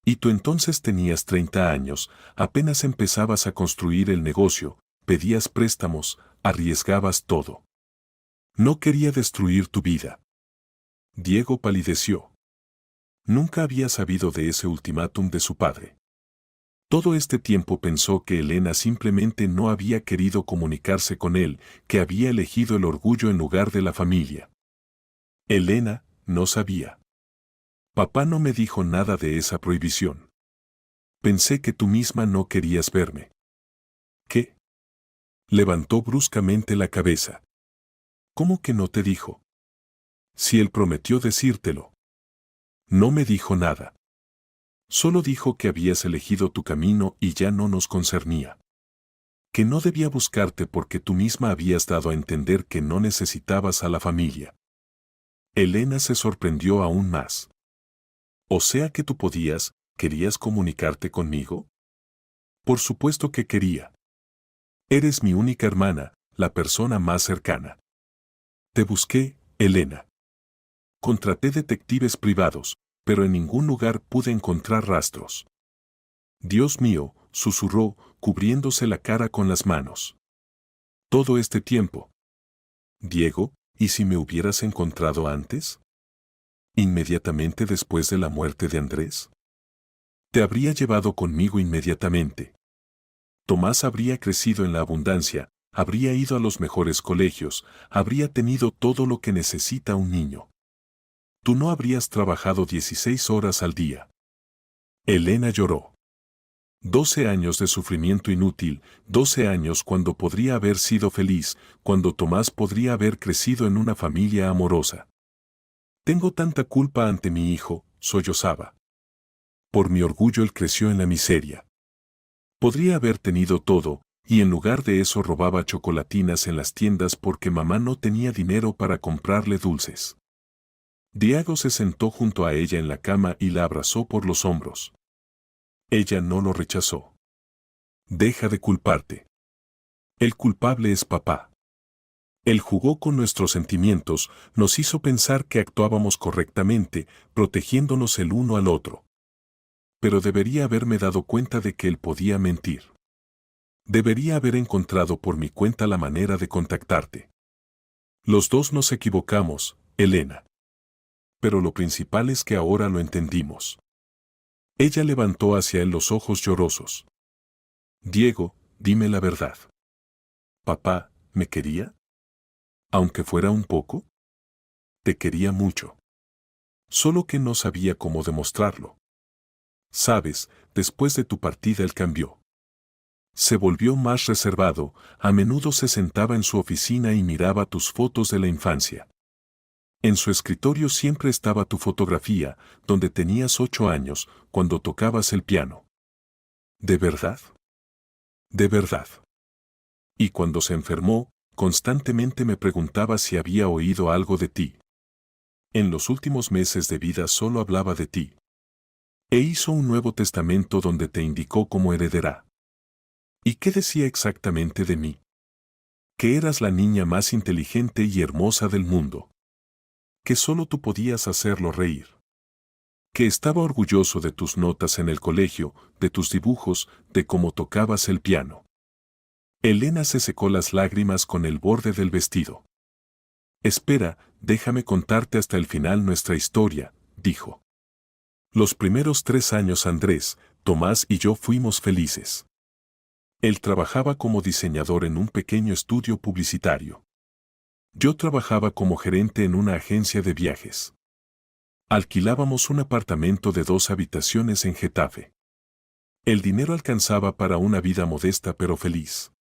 Y tú entonces tenías 30 años, apenas empezabas a construir el negocio, pedías préstamos, arriesgabas todo. No quería destruir tu vida. Diego palideció. Nunca había sabido de ese ultimátum de su padre. Todo este tiempo pensó que Elena simplemente no había querido comunicarse con él, que había elegido el orgullo en lugar de la familia. Elena no sabía. Papá no me dijo nada de esa prohibición. Pensé que tú misma no querías verme. ¿Qué? Levantó bruscamente la cabeza. ¿Cómo que no te dijo? Si él prometió decírtelo. No me dijo nada. Solo dijo que habías elegido tu camino y ya no nos concernía. Que no debía buscarte porque tú misma habías dado a entender que no necesitabas a la familia. Elena se sorprendió aún más. O sea que tú querías comunicarte conmigo. Por supuesto que quería. Eres mi única hermana, la persona más cercana. Te busqué, Elena. Contraté detectives privados, pero en ningún lugar pude encontrar rastros. Dios mío, susurró, cubriéndose la cara con las manos. Todo este tiempo. Diego, ¿y si me hubieras encontrado antes? ¿Inmediatamente después de la muerte de Andrés? Te habría llevado conmigo inmediatamente. Tomás habría crecido en la abundancia, habría ido a los mejores colegios, habría tenido todo lo que necesita un niño. Tú no habrías trabajado 16 horas al día. Elena lloró. 12 años de sufrimiento inútil, 12 años cuando podría haber sido feliz, cuando Tomás podría haber crecido en una familia amorosa. Tengo tanta culpa ante mi hijo, sollozaba. Por mi orgullo él creció en la miseria. Podría haber tenido todo, y en lugar de eso robaba chocolatinas en las tiendas porque mamá no tenía dinero para comprarle dulces. Diego se sentó junto a ella en la cama y la abrazó por los hombros. Ella no lo rechazó. Deja de culparte. El culpable es papá. Él jugó con nuestros sentimientos, nos hizo pensar que actuábamos correctamente, protegiéndonos el uno al otro. Pero debería haberme dado cuenta de que él podía mentir. Debería haber encontrado por mi cuenta la manera de contactarte. Los dos nos equivocamos, Elena. Pero lo principal es que ahora lo entendimos. Ella levantó hacia él los ojos llorosos. Diego, dime la verdad. ¿Papá, me quería? Aunque fuera un poco. Te quería mucho. Solo que no sabía cómo demostrarlo. Sabes, después de tu partida él cambió. Se volvió más reservado, a menudo se sentaba en su oficina y miraba tus fotos de la infancia. En su escritorio siempre estaba tu fotografía, donde tenías 8 años, cuando tocabas el piano. ¿De verdad? De verdad. Y cuando se enfermó, constantemente me preguntaba si había oído algo de ti. En los últimos meses de vida solo hablaba de ti. E hizo un Nuevo Testamento donde te indicó como heredera. ¿Y qué decía exactamente de mí? Que eras la niña más inteligente y hermosa del mundo. Que solo tú podías hacerlo reír. Que estaba orgulloso de tus notas en el colegio, de tus dibujos, de cómo tocabas el piano. Elena se secó las lágrimas con el borde del vestido. Espera, déjame contarte hasta el final nuestra historia, dijo. Los primeros 3 años Andrés, Tomás y yo fuimos felices. Él trabajaba como diseñador en un pequeño estudio publicitario. Yo trabajaba como gerente en una agencia de viajes. Alquilábamos un apartamento de 2 habitaciones en Getafe. El dinero alcanzaba para una vida modesta pero feliz.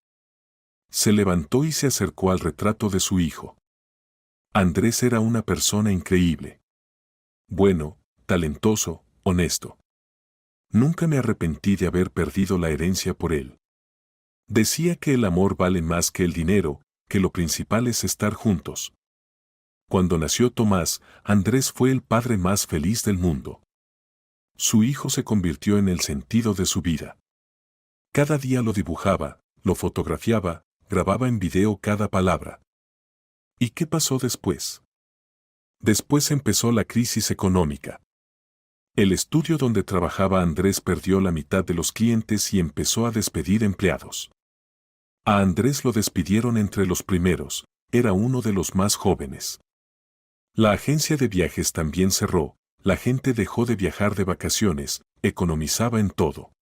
Se levantó y se acercó al retrato de su hijo. Andrés era una persona increíble. Bueno, talentoso, honesto. Nunca me arrepentí de haber perdido la herencia por él. Decía que el amor vale más que el dinero, que lo principal es estar juntos. Cuando nació Tomás, Andrés fue el padre más feliz del mundo. Su hijo se convirtió en el sentido de su vida. Cada día lo dibujaba, lo fotografiaba, grababa en video cada palabra. ¿Y qué pasó después? Después empezó la crisis económica. El estudio donde trabajaba Andrés perdió la mitad de los clientes y empezó a despedir empleados. A Andrés lo despidieron entre los primeros, era uno de los más jóvenes. La agencia de viajes también cerró, la gente dejó de viajar de vacaciones, economizaba en todo.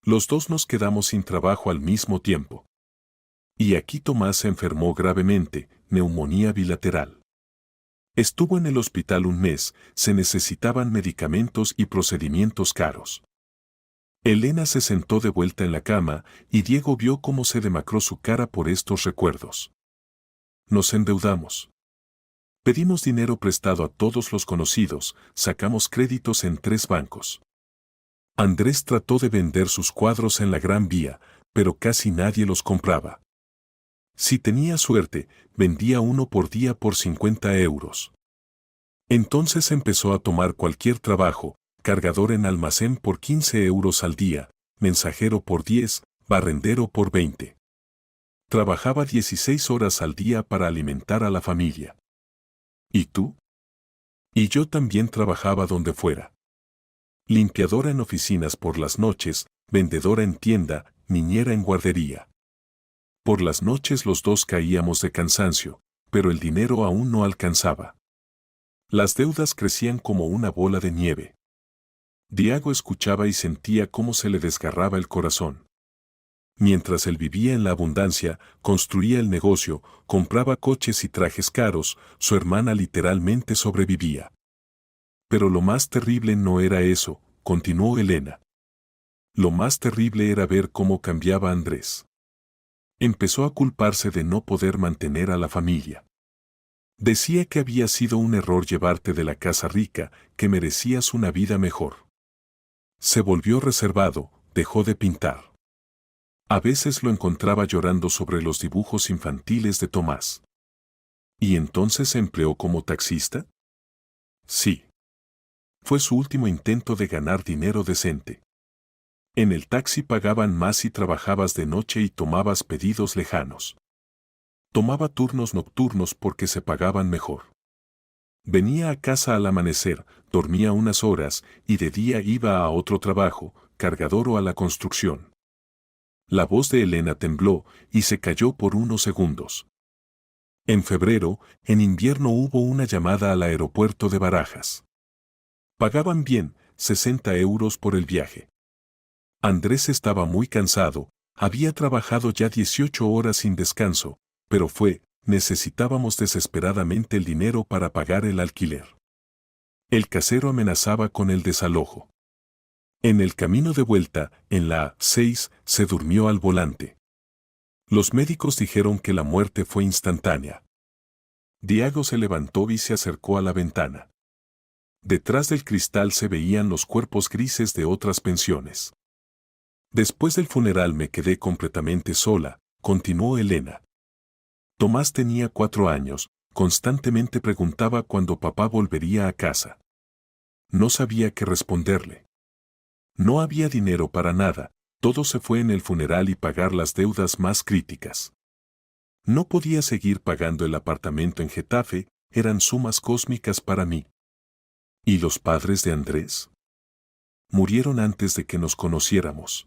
Los dos nos quedamos sin trabajo al mismo tiempo. Y aquí Tomás se enfermó gravemente, neumonía bilateral. Estuvo en el hospital un mes, se necesitaban medicamentos y procedimientos caros. Elena se sentó de vuelta en la cama y Diego vio cómo se demacró su cara por estos recuerdos. Nos endeudamos. Pedimos dinero prestado a todos los conocidos, sacamos créditos en 3 bancos. Andrés trató de vender sus cuadros en la Gran Vía, pero casi nadie los compraba. Si tenía suerte, vendía uno por día por 50 euros. Entonces empezó a tomar cualquier trabajo, cargador en almacén por 15 euros al día, mensajero por 10, barrendero por 20. Trabajaba 16 horas al día para alimentar a la familia. ¿Y tú? Y yo también trabajaba donde fuera. Limpiadora en oficinas por las noches, vendedora en tienda, niñera en guardería. Por las noches los dos caíamos de cansancio, pero el dinero aún no alcanzaba. Las deudas crecían como una bola de nieve. Diego escuchaba y sentía cómo se le desgarraba el corazón. Mientras él vivía en la abundancia, construía el negocio, compraba coches y trajes caros, su hermana literalmente sobrevivía. Pero lo más terrible no era eso, continuó Elena. Lo más terrible era ver cómo cambiaba Andrés. Empezó a culparse de no poder mantener a la familia. Decía que había sido un error llevarte de la casa rica, que merecías una vida mejor. Se volvió reservado, dejó de pintar. A veces lo encontraba llorando sobre los dibujos infantiles de Tomás. ¿Y entonces se empleó como taxista? Sí. Fue su último intento de ganar dinero decente. En el taxi pagaban más si trabajabas de noche y tomabas pedidos lejanos. Tomaba turnos nocturnos porque se pagaban mejor. Venía a casa al amanecer, dormía unas horas y de día iba a otro trabajo, cargador o a la construcción. La voz de Elena tembló y se cayó por unos segundos. En febrero, en invierno hubo una llamada al aeropuerto de Barajas. Pagaban bien, 60 euros por el viaje. Andrés estaba muy cansado, había trabajado ya 18 horas sin descanso, pero necesitábamos desesperadamente el dinero para pagar el alquiler. El casero amenazaba con el desalojo. En el camino de vuelta, en la A6, se durmió al volante. Los médicos dijeron que la muerte fue instantánea. Diego se levantó y se acercó a la ventana. Detrás del cristal se veían los cuerpos grises de otras pensiones. Después del funeral me quedé completamente sola, continuó Elena. Tomás tenía 4 años, constantemente preguntaba cuándo papá volvería a casa. No sabía qué responderle. No había dinero para nada, todo se fue en el funeral y pagar las deudas más críticas. No podía seguir pagando el apartamento en Getafe, eran sumas cósmicas para mí. ¿Y los padres de Andrés? Murieron antes de que nos conociéramos.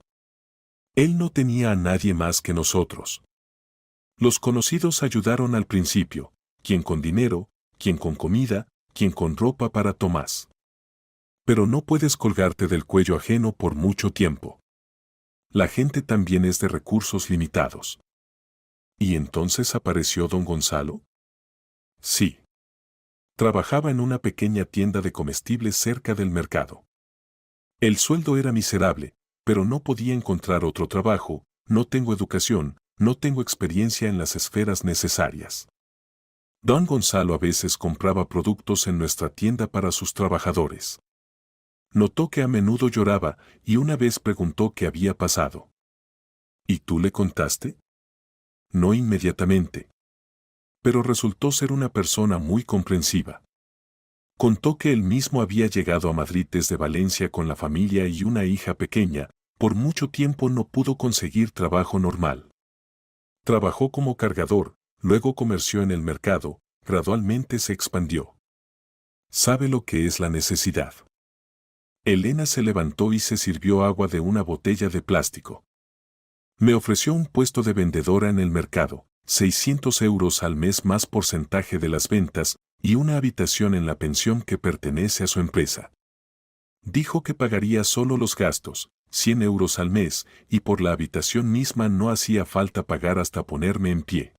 Él no tenía a nadie más que nosotros. Los conocidos ayudaron al principio, quien con dinero, quien con comida, quien con ropa para Tomás. Pero no puedes colgarte del cuello ajeno por mucho tiempo. La gente también es de recursos limitados. ¿Y entonces apareció don Gonzalo? Sí. Trabajaba en una pequeña tienda de comestibles cerca del mercado. El sueldo era miserable, pero no podía encontrar otro trabajo, no tengo educación, no tengo experiencia en las esferas necesarias. Don Gonzalo a veces compraba productos en nuestra tienda para sus trabajadores. Notó que a menudo lloraba y una vez preguntó qué había pasado. ¿Y tú le contaste? No inmediatamente. Pero resultó ser una persona muy comprensiva. Contó que él mismo había llegado a Madrid desde Valencia con la familia y una hija pequeña, por mucho tiempo no pudo conseguir trabajo normal. Trabajó como cargador, luego comerció en el mercado, gradualmente se expandió. ¿Sabe lo que es la necesidad? Elena se levantó y se sirvió agua de una botella de plástico. Me ofreció un puesto de vendedora en el mercado, 600 euros al mes más porcentaje de las ventas, y una habitación en la pensión que pertenece a su empresa. Dijo que pagaría solo los gastos, 100 euros al mes, y por la habitación misma no hacía falta pagar hasta ponerme en pie.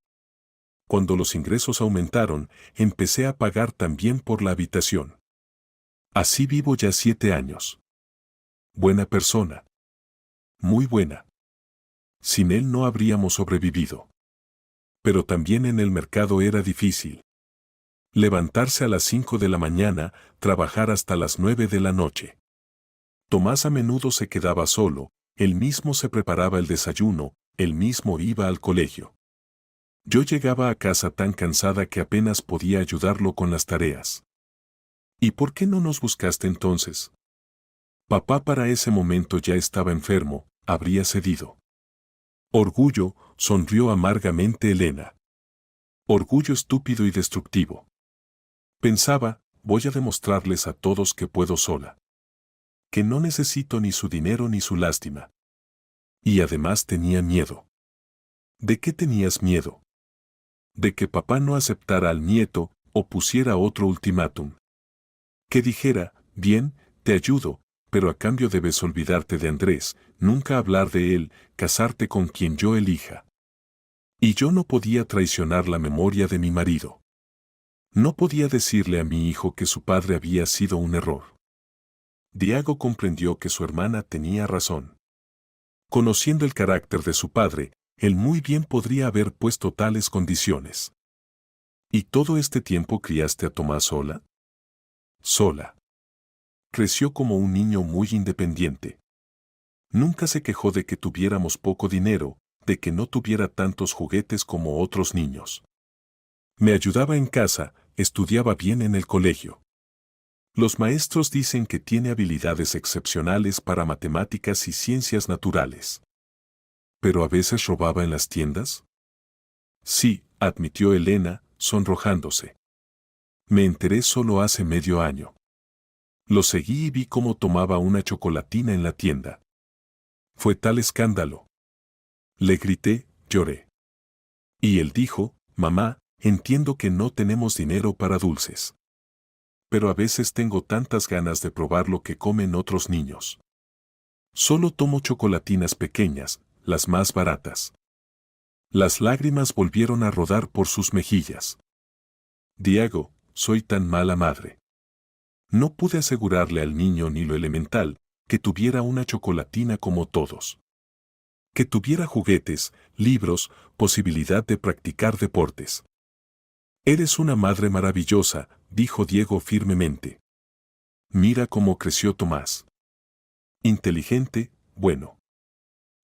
Cuando los ingresos aumentaron, empecé a pagar también por la habitación. Así vivo ya 7 años. Buena persona. Muy buena. Sin él no habríamos sobrevivido. Pero también en el mercado era difícil. Levantarse a las 5 de la mañana, trabajar hasta las 9 de la noche. Tomás a menudo se quedaba solo, él mismo se preparaba el desayuno, él mismo iba al colegio. Yo llegaba a casa tan cansada que apenas podía ayudarlo con las tareas. ¿Y por qué no nos buscaste entonces? Papá para ese momento ya estaba enfermo, habría cedido. Orgullo, sonrió amargamente Elena. Orgullo estúpido y destructivo. Pensaba, voy a demostrarles a todos que puedo sola. Que no necesito ni su dinero ni su lástima. Y además tenía miedo. ¿De qué tenías miedo? De que papá no aceptara al nieto o pusiera otro ultimátum. Que dijera, bien, te ayudo, pero a cambio debes olvidarte de Andrés, nunca hablar de él, casarte con quien yo elija. Y yo no podía traicionar la memoria de mi marido. No podía decirle a mi hijo que su padre había sido un error. Diego comprendió que su hermana tenía razón. Conociendo el carácter de su padre, él muy bien podría haber puesto tales condiciones. ¿Y todo este tiempo criaste a Tomás sola? Sola. Creció como un niño muy independiente. Nunca se quejó de que tuviéramos poco dinero, de que no tuviera tantos juguetes como otros niños. Me ayudaba en casa, estudiaba bien en el colegio. Los maestros dicen que tiene habilidades excepcionales para matemáticas y ciencias naturales. ¿Pero a veces robaba en las tiendas? Sí, admitió Elena, sonrojándose. Me enteré solo hace medio año. Lo seguí y vi cómo tomaba una chocolatina en la tienda. Fue tal escándalo. Le grité, lloré. Y él dijo, mamá, entiendo que no tenemos dinero para dulces. Pero a veces tengo tantas ganas de probar lo que comen otros niños. Solo tomo chocolatinas pequeñas, las más baratas. Las lágrimas volvieron a rodar por sus mejillas. Diego, soy tan mala madre. No pude asegurarle al niño ni lo elemental, que tuviera una chocolatina como todos. Que tuviera juguetes, libros, posibilidad de practicar deportes. Eres una madre maravillosa, dijo Diego firmemente. Mira cómo creció Tomás. Inteligente, bueno.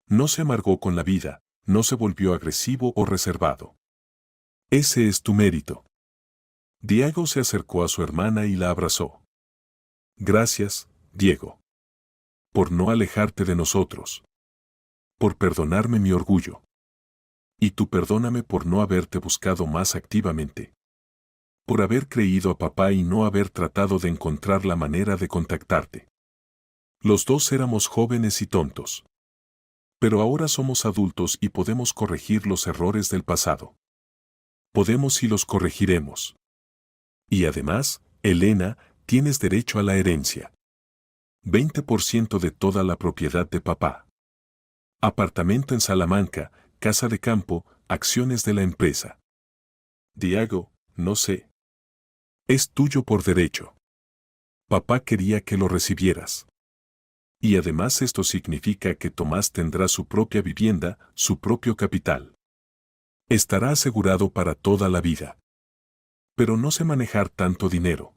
No se amargó con la vida, no se volvió agresivo o reservado. Ese es tu mérito. Diego se acercó a su hermana y la abrazó. Gracias, Diego. Por no alejarte de nosotros. Por perdonarme mi orgullo. Y tú perdóname por no haberte buscado más activamente. Por haber creído a papá y no haber tratado de encontrar la manera de contactarte. Los dos éramos jóvenes y tontos. Pero ahora somos adultos y podemos corregir los errores del pasado. Podemos y los corregiremos. Y además, Elena, tienes derecho a la herencia. 20% de toda la propiedad de papá. Apartamento en Salamanca, casa de campo, acciones de la empresa. Diego, no sé. Es tuyo por derecho. Papá quería que lo recibieras. Y además esto significa que Tomás tendrá su propia vivienda, su propio capital. Estará asegurado para toda la vida. Pero no sé manejar tanto dinero.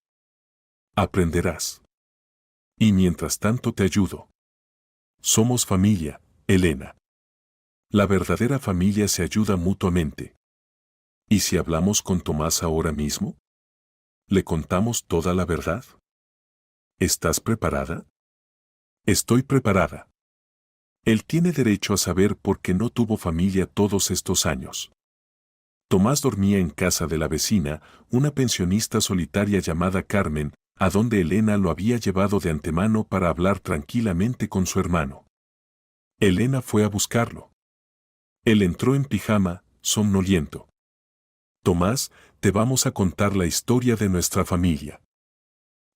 Aprenderás. Y mientras tanto te ayudo. Somos familia, Elena. La verdadera familia se ayuda mutuamente. ¿Y si hablamos con Tomás ahora mismo? ¿Le contamos toda la verdad? ¿Estás preparada? Estoy preparada. Él tiene derecho a saber por qué no tuvo familia todos estos años. Tomás dormía en casa de la vecina, una pensionista solitaria llamada Carmen, a donde Elena lo había llevado de antemano para hablar tranquilamente con su hermano. Elena fue a buscarlo. Él entró en pijama, somnoliento. Tomás, te vamos a contar la historia de nuestra familia.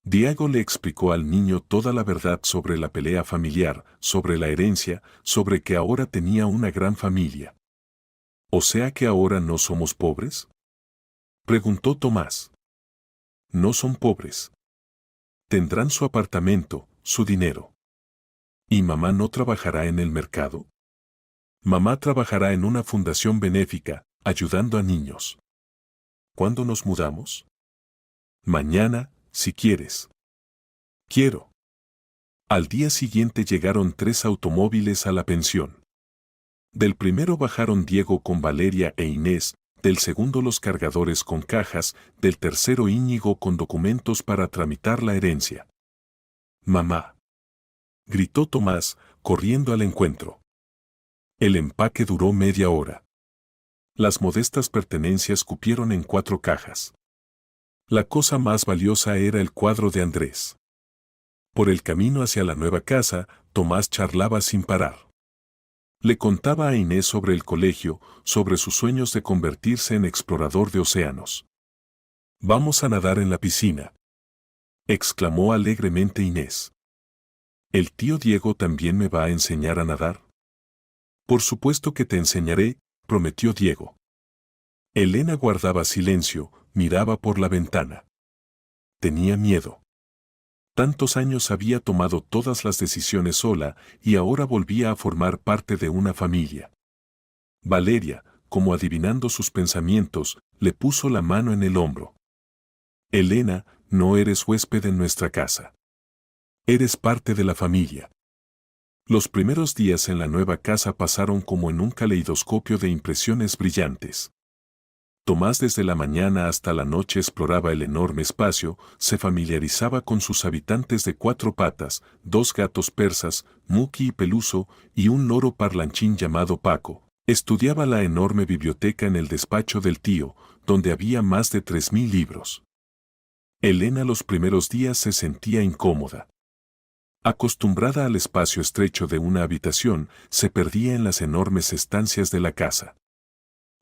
Diego le explicó al niño toda la verdad sobre la pelea familiar, sobre la herencia, sobre que ahora tenía una gran familia. ¿O sea que ahora no somos pobres? Preguntó Tomás. No son pobres. Tendrán su apartamento, su dinero. ¿Y mamá no trabajará en el mercado? Mamá trabajará en una fundación benéfica, ayudando a niños. ¿Cuándo nos mudamos? Mañana, si quieres. Quiero. Al día siguiente llegaron 3 automóviles a la pensión. Del primero bajaron Diego con Valeria e Inés, del segundo los cargadores con cajas, del tercero Íñigo con documentos para tramitar la herencia. ¡Mamá!, gritó Tomás, corriendo al encuentro. El empaque duró media hora. Las modestas pertenencias cupieron en 4 cajas. La cosa más valiosa era el cuadro de Andrés. Por el camino hacia la nueva casa, Tomás charlaba sin parar. Le contaba a Inés sobre el colegio, sobre sus sueños de convertirse en explorador de océanos. «Vamos a nadar en la piscina», exclamó alegremente Inés. «¿El tío Diego también me va a enseñar a nadar?» «Por supuesto que te enseñaré», prometió Diego. Elena guardaba silencio, miraba por la ventana. Tenía miedo. Tantos años había tomado todas las decisiones sola y ahora volvía a formar parte de una familia. Valeria, como adivinando sus pensamientos, le puso la mano en el hombro. Elena, no eres huésped en nuestra casa. Eres parte de la familia. Los primeros días en la nueva casa pasaron como en un caleidoscopio de impresiones brillantes. Tomás desde la mañana hasta la noche exploraba el enorme espacio, se familiarizaba con sus habitantes de 4 patas, 2 gatos persas, Muki y Peluso, y un loro parlanchín llamado Paco. Estudiaba la enorme biblioteca en el despacho del tío, donde había más de 3000 libros. Elena los primeros días se sentía incómoda. Acostumbrada al espacio estrecho de una habitación, se perdía en las enormes estancias de la casa.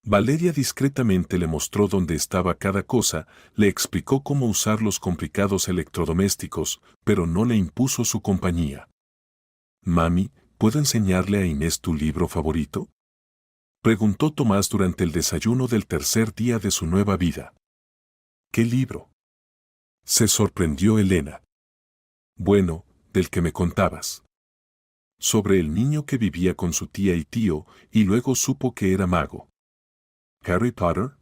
Valeria discretamente le mostró dónde estaba cada cosa, le explicó cómo usar los complicados electrodomésticos, pero no le impuso su compañía. «Mami, ¿puedo enseñarle a Inés tu libro favorito?», preguntó Tomás durante el desayuno del tercer día de su nueva vida. «¿Qué libro?», se sorprendió Elena. «Bueno, del que me contabas. Sobre el niño que vivía con su tía y tío, y luego supo que era mago». «¿Harry Potter?»,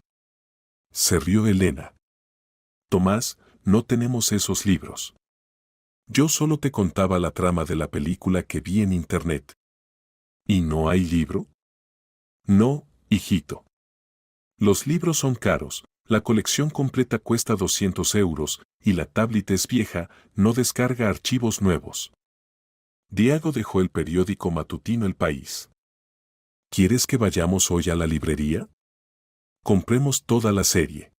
se rió Elena. «Tomás, no tenemos esos libros. Yo solo te contaba la trama de la película que vi en internet». «¿Y no hay libro?». «No, hijito. Los libros son caros, la colección completa cuesta 200 euros, y la tablet es vieja, no descarga archivos nuevos». Diego dejó el periódico matutino El País. «¿Quieres que vayamos hoy a la librería? Compremos toda la serie».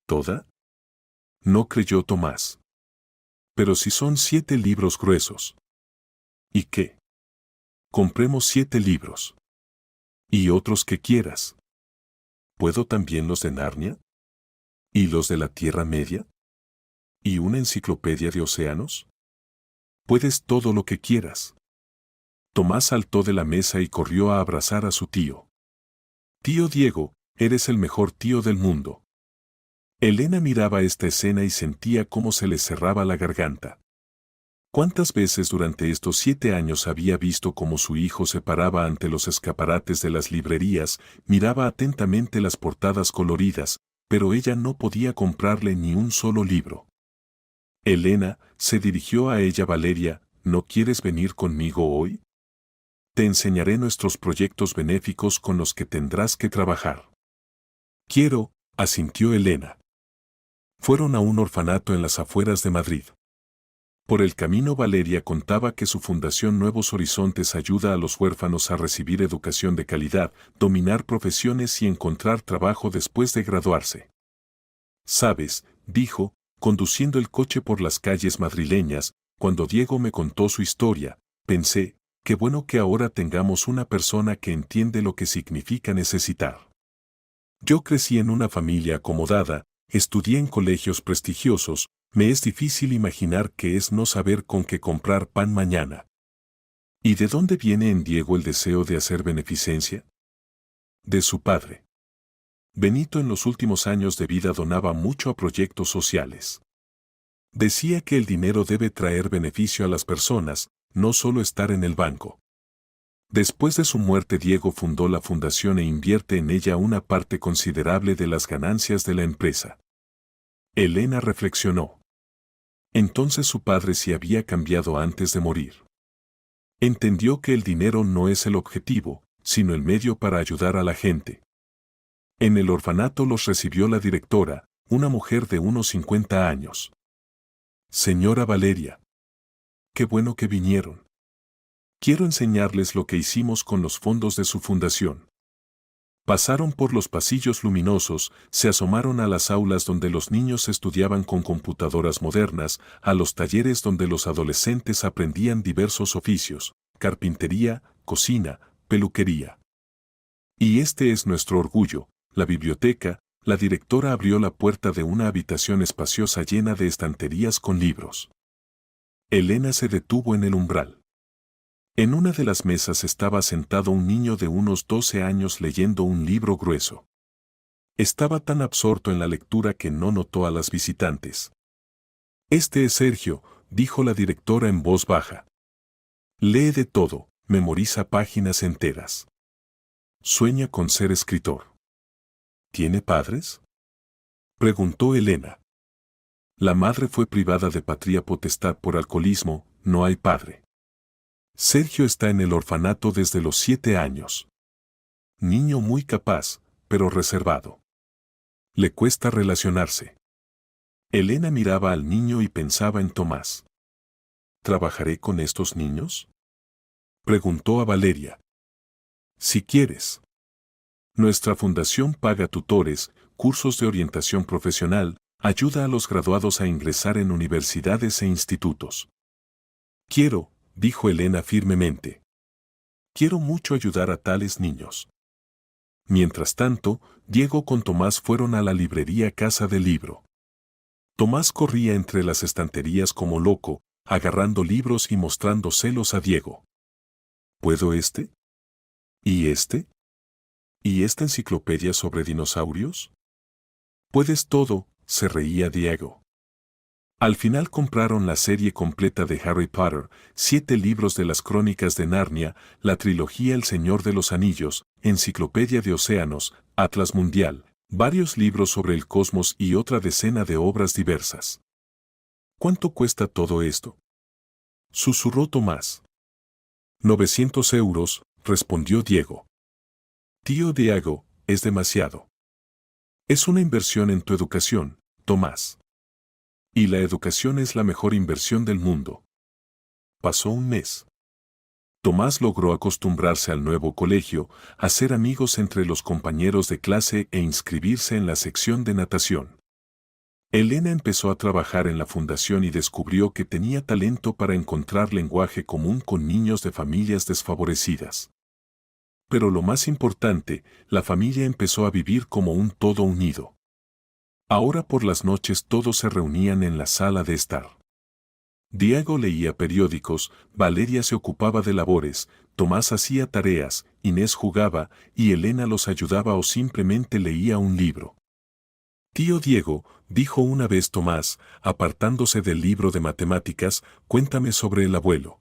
«¿Toda?», no creyó Tomás. «Pero si son 7 libros gruesos». «¿Y qué? Compremos 7 libros. Y otros que quieras. ¿Puedo también los de Narnia? ¿Y los de la Tierra Media? ¿Y una enciclopedia de océanos? Puedes todo lo que quieras». Tomás saltó de la mesa y corrió a abrazar a su tío. «Tío Diego, eres el mejor tío del mundo». Elena miraba esta escena y sentía cómo se le cerraba la garganta. ¿Cuántas veces durante estos 7 años había visto cómo su hijo se paraba ante los escaparates de las librerías, miraba atentamente las portadas coloridas, pero ella no podía comprarle ni un solo libro? «Elena», se dirigió a ella Valeria, «¿no quieres venir conmigo hoy? Te enseñaré nuestros proyectos benéficos con los que tendrás que trabajar». «Quiero», asintió Elena. Fueron a un orfanato en las afueras de Madrid. Por el camino Valeria contaba que su fundación Nuevos Horizontes ayuda a los huérfanos a recibir educación de calidad, dominar profesiones y encontrar trabajo después de graduarse. «Sabes», dijo, conduciendo el coche por las calles madrileñas, cuando Diego me contó su historia, pensé, qué bueno que ahora tengamos una persona que entiende lo que significa necesitar. Yo crecí en una familia acomodada, estudié en colegios prestigiosos, me es difícil imaginar qué es no saber con qué comprar pan mañana. ¿Y de dónde viene en Diego el deseo de hacer beneficencia? De su padre. Benito en los últimos años de vida donaba mucho a proyectos sociales. Decía que el dinero debe traer beneficio a las personas, no solo estar en el banco. Después de su muerte Diego fundó la fundación e invierte en ella una parte considerable de las ganancias de la empresa. Elena reflexionó. Entonces su padre se había cambiado antes de morir. Entendió que el dinero no es el objetivo, sino el medio para ayudar a la gente. En el orfanato los recibió la directora, una mujer de unos 50 años. Señora Valeria. Qué bueno que vinieron. Quiero enseñarles lo que hicimos con los fondos de su fundación. Pasaron por los pasillos luminosos, se asomaron a las aulas donde los niños estudiaban con computadoras modernas, a los talleres donde los adolescentes aprendían diversos oficios, carpintería, cocina, peluquería. Y este es nuestro orgullo, la biblioteca. La directora abrió la puerta de una habitación espaciosa llena de estanterías con libros. Elena se detuvo en el umbral. En una de las mesas estaba sentado un niño de unos 12 años leyendo un libro grueso. Estaba tan absorto en la lectura que no notó a las visitantes. Este es Sergio, dijo la directora en voz baja. Lee de todo, memoriza páginas enteras. Sueña con ser escritor. ¿Tiene padres?, preguntó Elena. La madre fue privada de patria potestad por alcoholismo, no hay padre. Sergio está en el orfanato desde los 7 años. Niño muy capaz, pero reservado. Le cuesta relacionarse. Elena miraba al niño y pensaba en Tomás. ¿Trabajaré con estos niños?, preguntó a Valeria. Si quieres. Nuestra fundación paga tutores, cursos de orientación profesional, ayuda a los graduados a ingresar en universidades e institutos. Quiero, dijo Elena firmemente. Quiero mucho ayudar a tales niños. Mientras tanto, Diego con Tomás fueron a la librería Casa del Libro. Tomás corría entre las estanterías como loco, agarrando libros y mostrando celos a Diego. ¿Puedo este? ¿Y este? ¿Y esta enciclopedia sobre dinosaurios? Puedes todo, se reía Diego. Al final compraron la serie completa de Harry Potter, 7 libros de las Crónicas de Narnia, la trilogía El Señor de los Anillos, Enciclopedia de Océanos, Atlas Mundial, varios libros sobre el cosmos y otra decena de obras diversas. ¿Cuánto cuesta todo esto?, susurró Tomás. 900 euros, respondió Diego. Tío Diego, es demasiado. Es una inversión en tu educación, Tomás. Y la educación es la mejor inversión del mundo. Pasó un mes. Tomás logró acostumbrarse al nuevo colegio, hacer amigos entre los compañeros de clase e inscribirse en la sección de natación. Elena empezó a trabajar en la fundación y descubrió que tenía talento para encontrar lenguaje común con niños de familias desfavorecidas. Pero lo más importante, la familia empezó a vivir como un todo unido. Ahora por las noches todos se reunían en la sala de estar. Diego leía periódicos, Valeria se ocupaba de labores, Tomás hacía tareas, Inés jugaba y Elena los ayudaba o simplemente leía un libro. Tío Diego, dijo una vez Tomás, apartándose del libro de matemáticas, cuéntame sobre el abuelo.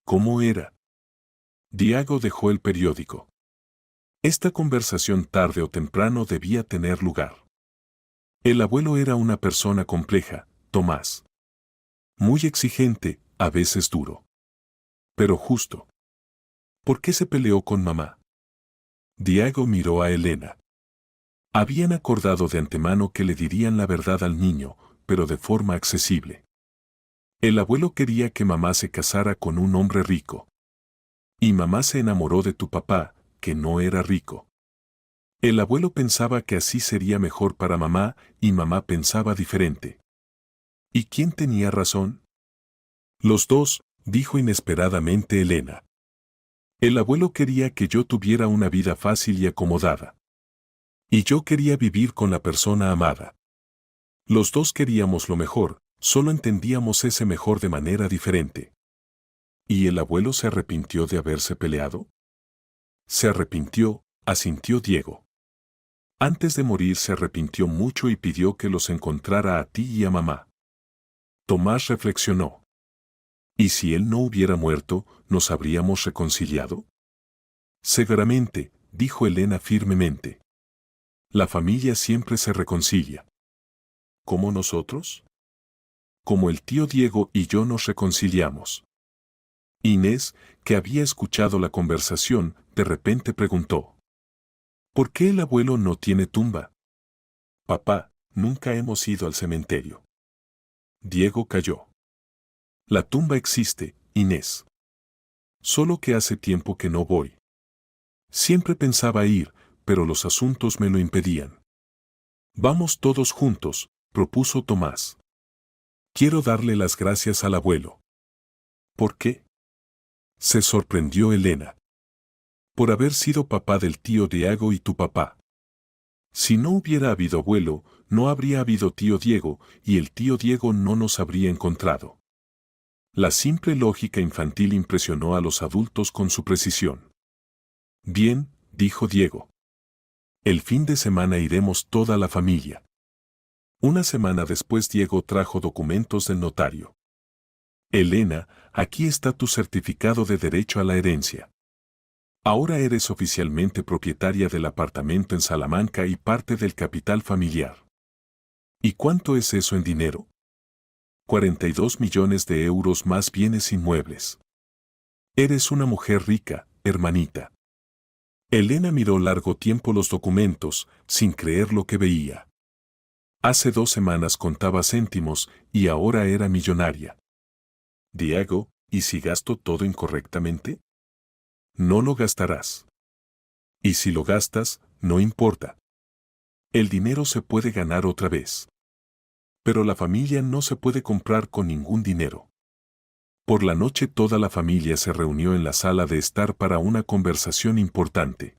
¿Cómo era? Diego dejó el periódico. Esta conversación tarde o temprano debía tener lugar. El abuelo era una persona compleja, Tomás. Muy exigente, a veces duro. Pero justo. ¿Por qué se peleó con mamá? Diego miró a Elena. Habían acordado de antemano que le dirían la verdad al niño, pero de forma accesible. El abuelo quería que mamá se casara con un hombre rico. Y mamá se enamoró de tu papá, que no era rico. El abuelo pensaba que así sería mejor para mamá, y mamá pensaba diferente. ¿Y quién tenía razón? Los dos, dijo inesperadamente Elena. El abuelo quería que yo tuviera una vida fácil y acomodada. Y yo quería vivir con la persona amada. Los dos queríamos lo mejor, solo entendíamos ese mejor de manera diferente. ¿Y el abuelo se arrepintió de haberse peleado? Se arrepintió, asintió Diego. Antes de morir se arrepintió mucho y pidió que los encontrara a ti y a mamá. Tomás reflexionó. ¿Y si él no hubiera muerto, nos habríamos reconciliado? Seguramente, dijo Elena firmemente. La familia siempre se reconcilia. ¿Cómo nosotros? Como el tío Diego y yo nos reconciliamos. Inés, que había escuchado la conversación, de repente preguntó. ¿Por qué el abuelo no tiene tumba? Papá, nunca hemos ido al cementerio. Diego calló. La tumba existe, Inés. Solo que hace tiempo que no voy. Siempre pensaba ir, pero los asuntos me lo impedían. Vamos todos juntos, propuso Tomás. Quiero darle las gracias al abuelo. ¿Por qué? Se sorprendió Elena. Por haber sido papá del tío Diego y tu papá. Si no hubiera habido abuelo, no habría habido tío Diego, y el tío Diego no nos habría encontrado. La simple lógica infantil impresionó a los adultos con su precisión. Bien, dijo Diego. El fin de semana iremos toda la familia. Una semana después Diego trajo documentos del notario. Elena, aquí está tu certificado de derecho a la herencia. Ahora eres oficialmente propietaria del apartamento en Salamanca y parte del capital familiar. ¿Y cuánto es eso en dinero? 42 millones de euros más bienes inmuebles. Eres una mujer rica, hermanita. Elena miró largo tiempo los documentos, sin creer lo que veía. Hace 2 semanas contaba céntimos y ahora era millonaria. Diego, ¿y si gasto todo incorrectamente? No lo gastarás. Y si lo gastas, no importa. El dinero se puede ganar otra vez. Pero la familia no se puede comprar con ningún dinero. Por la noche toda la familia se reunió en la sala de estar para una conversación importante.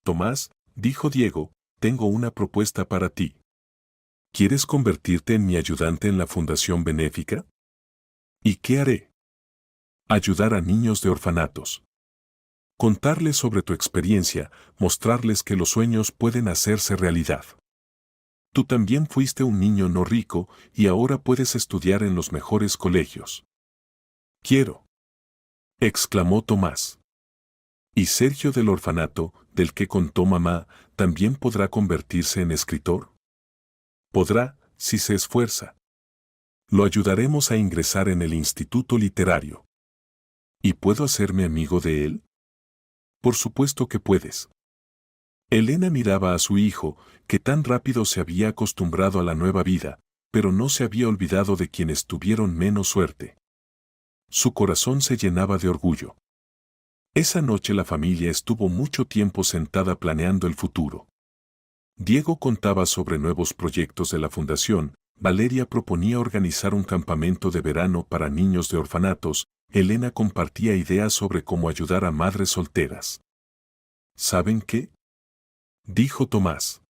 Tomás, dijo Diego, tengo una propuesta para ti. ¿Quieres convertirte en mi ayudante en la fundación benéfica? ¿Y qué haré? Ayudar a niños de orfanatos. Contarles sobre tu experiencia, mostrarles que los sueños pueden hacerse realidad. Tú también fuiste un niño no rico y ahora puedes estudiar en los mejores colegios. Quiero, exclamó Tomás. ¿Y Sergio del orfanato, del que contó mamá, también podrá convertirse en escritor? Podrá, si se esfuerza. Lo ayudaremos a ingresar en el instituto literario. ¿Y puedo hacerme amigo de él? Por supuesto que puedes. Elena miraba a su hijo, que tan rápido se había acostumbrado a la nueva vida, pero no se había olvidado de quienes tuvieron menos suerte. Su corazón se llenaba de orgullo. Esa noche la familia estuvo mucho tiempo sentada planeando el futuro. Diego contaba sobre nuevos proyectos de la fundación, Valeria proponía organizar un campamento de verano para niños de orfanatos, Elena compartía ideas sobre cómo ayudar a madres solteras. ¿Saben qué? Dijo Tomás.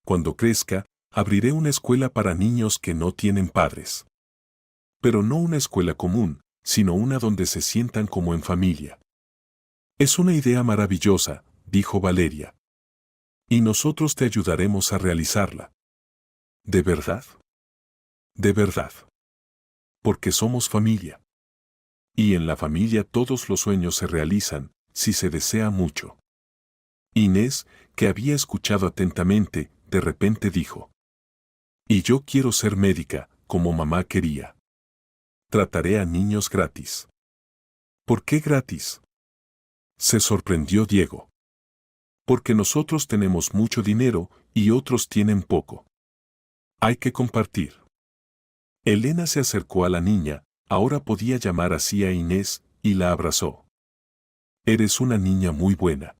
Cuando crezca, abriré una escuela para niños que no tienen padres. Pero no una escuela común, sino una donde se sientan como en familia. Es una idea maravillosa, dijo Valeria. Y nosotros te ayudaremos a realizarla. ¿De verdad? De verdad. Porque somos familia. Y en la familia todos los sueños se realizan, si se desea mucho. Inés, que había escuchado atentamente, de repente dijo. Y yo quiero ser médica, como mamá quería. Trataré a niños gratis. ¿Por qué gratis? Se sorprendió Diego. Porque nosotros tenemos mucho dinero y otros tienen poco. Hay que compartir. Elena se acercó a la niña, ahora podía llamar así a Inés, y la abrazó. Eres una niña muy buena.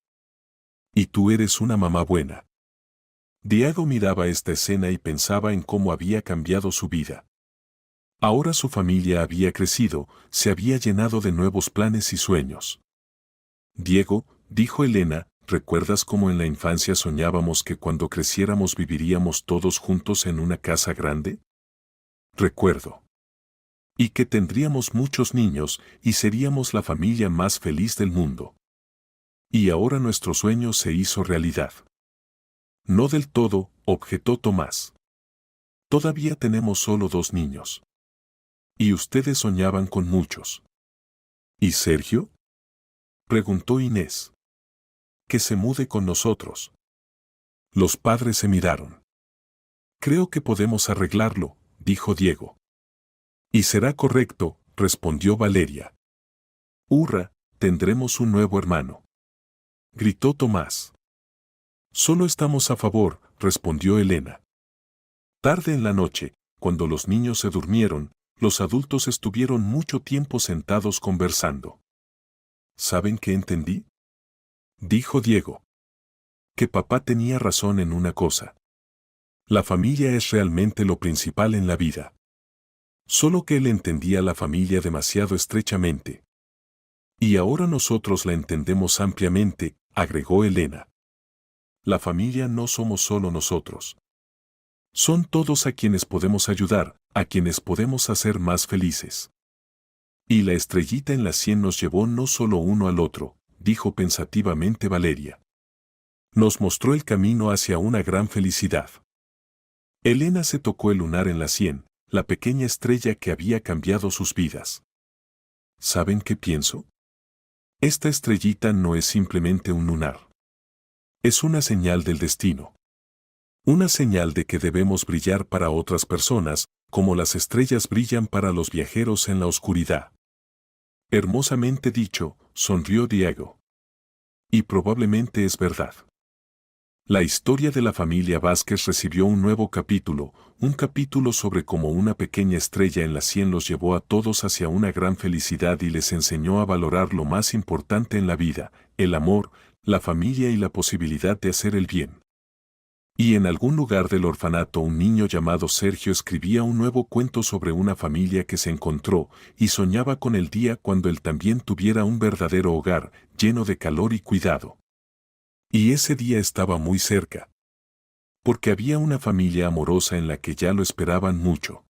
Y tú eres una mamá buena. Diego miraba esta escena y pensaba en cómo había cambiado su vida. Ahora su familia había crecido, se había llenado de nuevos planes y sueños. Diego, dijo Elena, ¿recuerdas cómo en la infancia soñábamos que cuando creciéramos viviríamos todos juntos en una casa grande? Recuerdo. Y que tendríamos muchos niños y seríamos la familia más feliz del mundo. Y ahora nuestro sueño se hizo realidad. No del todo, objetó Tomás. Todavía tenemos solo 2 niños. Y ustedes soñaban con muchos. ¿Y Sergio? Preguntó Inés. Que se mude con nosotros. Los padres se miraron. Creo que podemos arreglarlo, dijo Diego. Y será correcto, respondió Valeria. ¡Hurra! Tendremos un nuevo hermano. Gritó Tomás. Solo estamos a favor, respondió Elena. Tarde en la noche, cuando los niños se durmieron, los adultos estuvieron mucho tiempo sentados conversando. ¿Saben qué entendí? Dijo Diego. Que papá tenía razón en una cosa. La familia es realmente lo principal en la vida. Solo que él entendía la familia demasiado estrechamente. Y ahora nosotros la entendemos ampliamente, agregó Elena. La familia no somos solo nosotros. Son todos a quienes podemos ayudar, a quienes podemos hacer más felices. Y la estrellita en la sien nos llevó no solo uno al otro, dijo pensativamente Valeria. Nos mostró el camino hacia una gran felicidad. Elena se tocó el lunar en la sien, la pequeña estrella que había cambiado sus vidas. ¿Saben qué pienso? Esta estrellita no es simplemente un lunar. Es una señal del destino. Una señal de que debemos brillar para otras personas, como las estrellas brillan para los viajeros en la oscuridad. Hermosamente dicho, sonrió Diego. Y probablemente es verdad. La historia de la familia Vázquez recibió un nuevo capítulo, un capítulo sobre cómo una pequeña estrella en la sien los llevó a todos hacia una gran felicidad y les enseñó a valorar lo más importante en la vida, el amor, la familia y la posibilidad de hacer el bien. Y en algún lugar del orfanato un niño llamado Sergio escribía un nuevo cuento sobre una familia que se encontró y soñaba con el día cuando él también tuviera un verdadero hogar, lleno de calor y cuidado. Y ese día estaba muy cerca. Porque había una familia amorosa en la que ya lo esperaban mucho.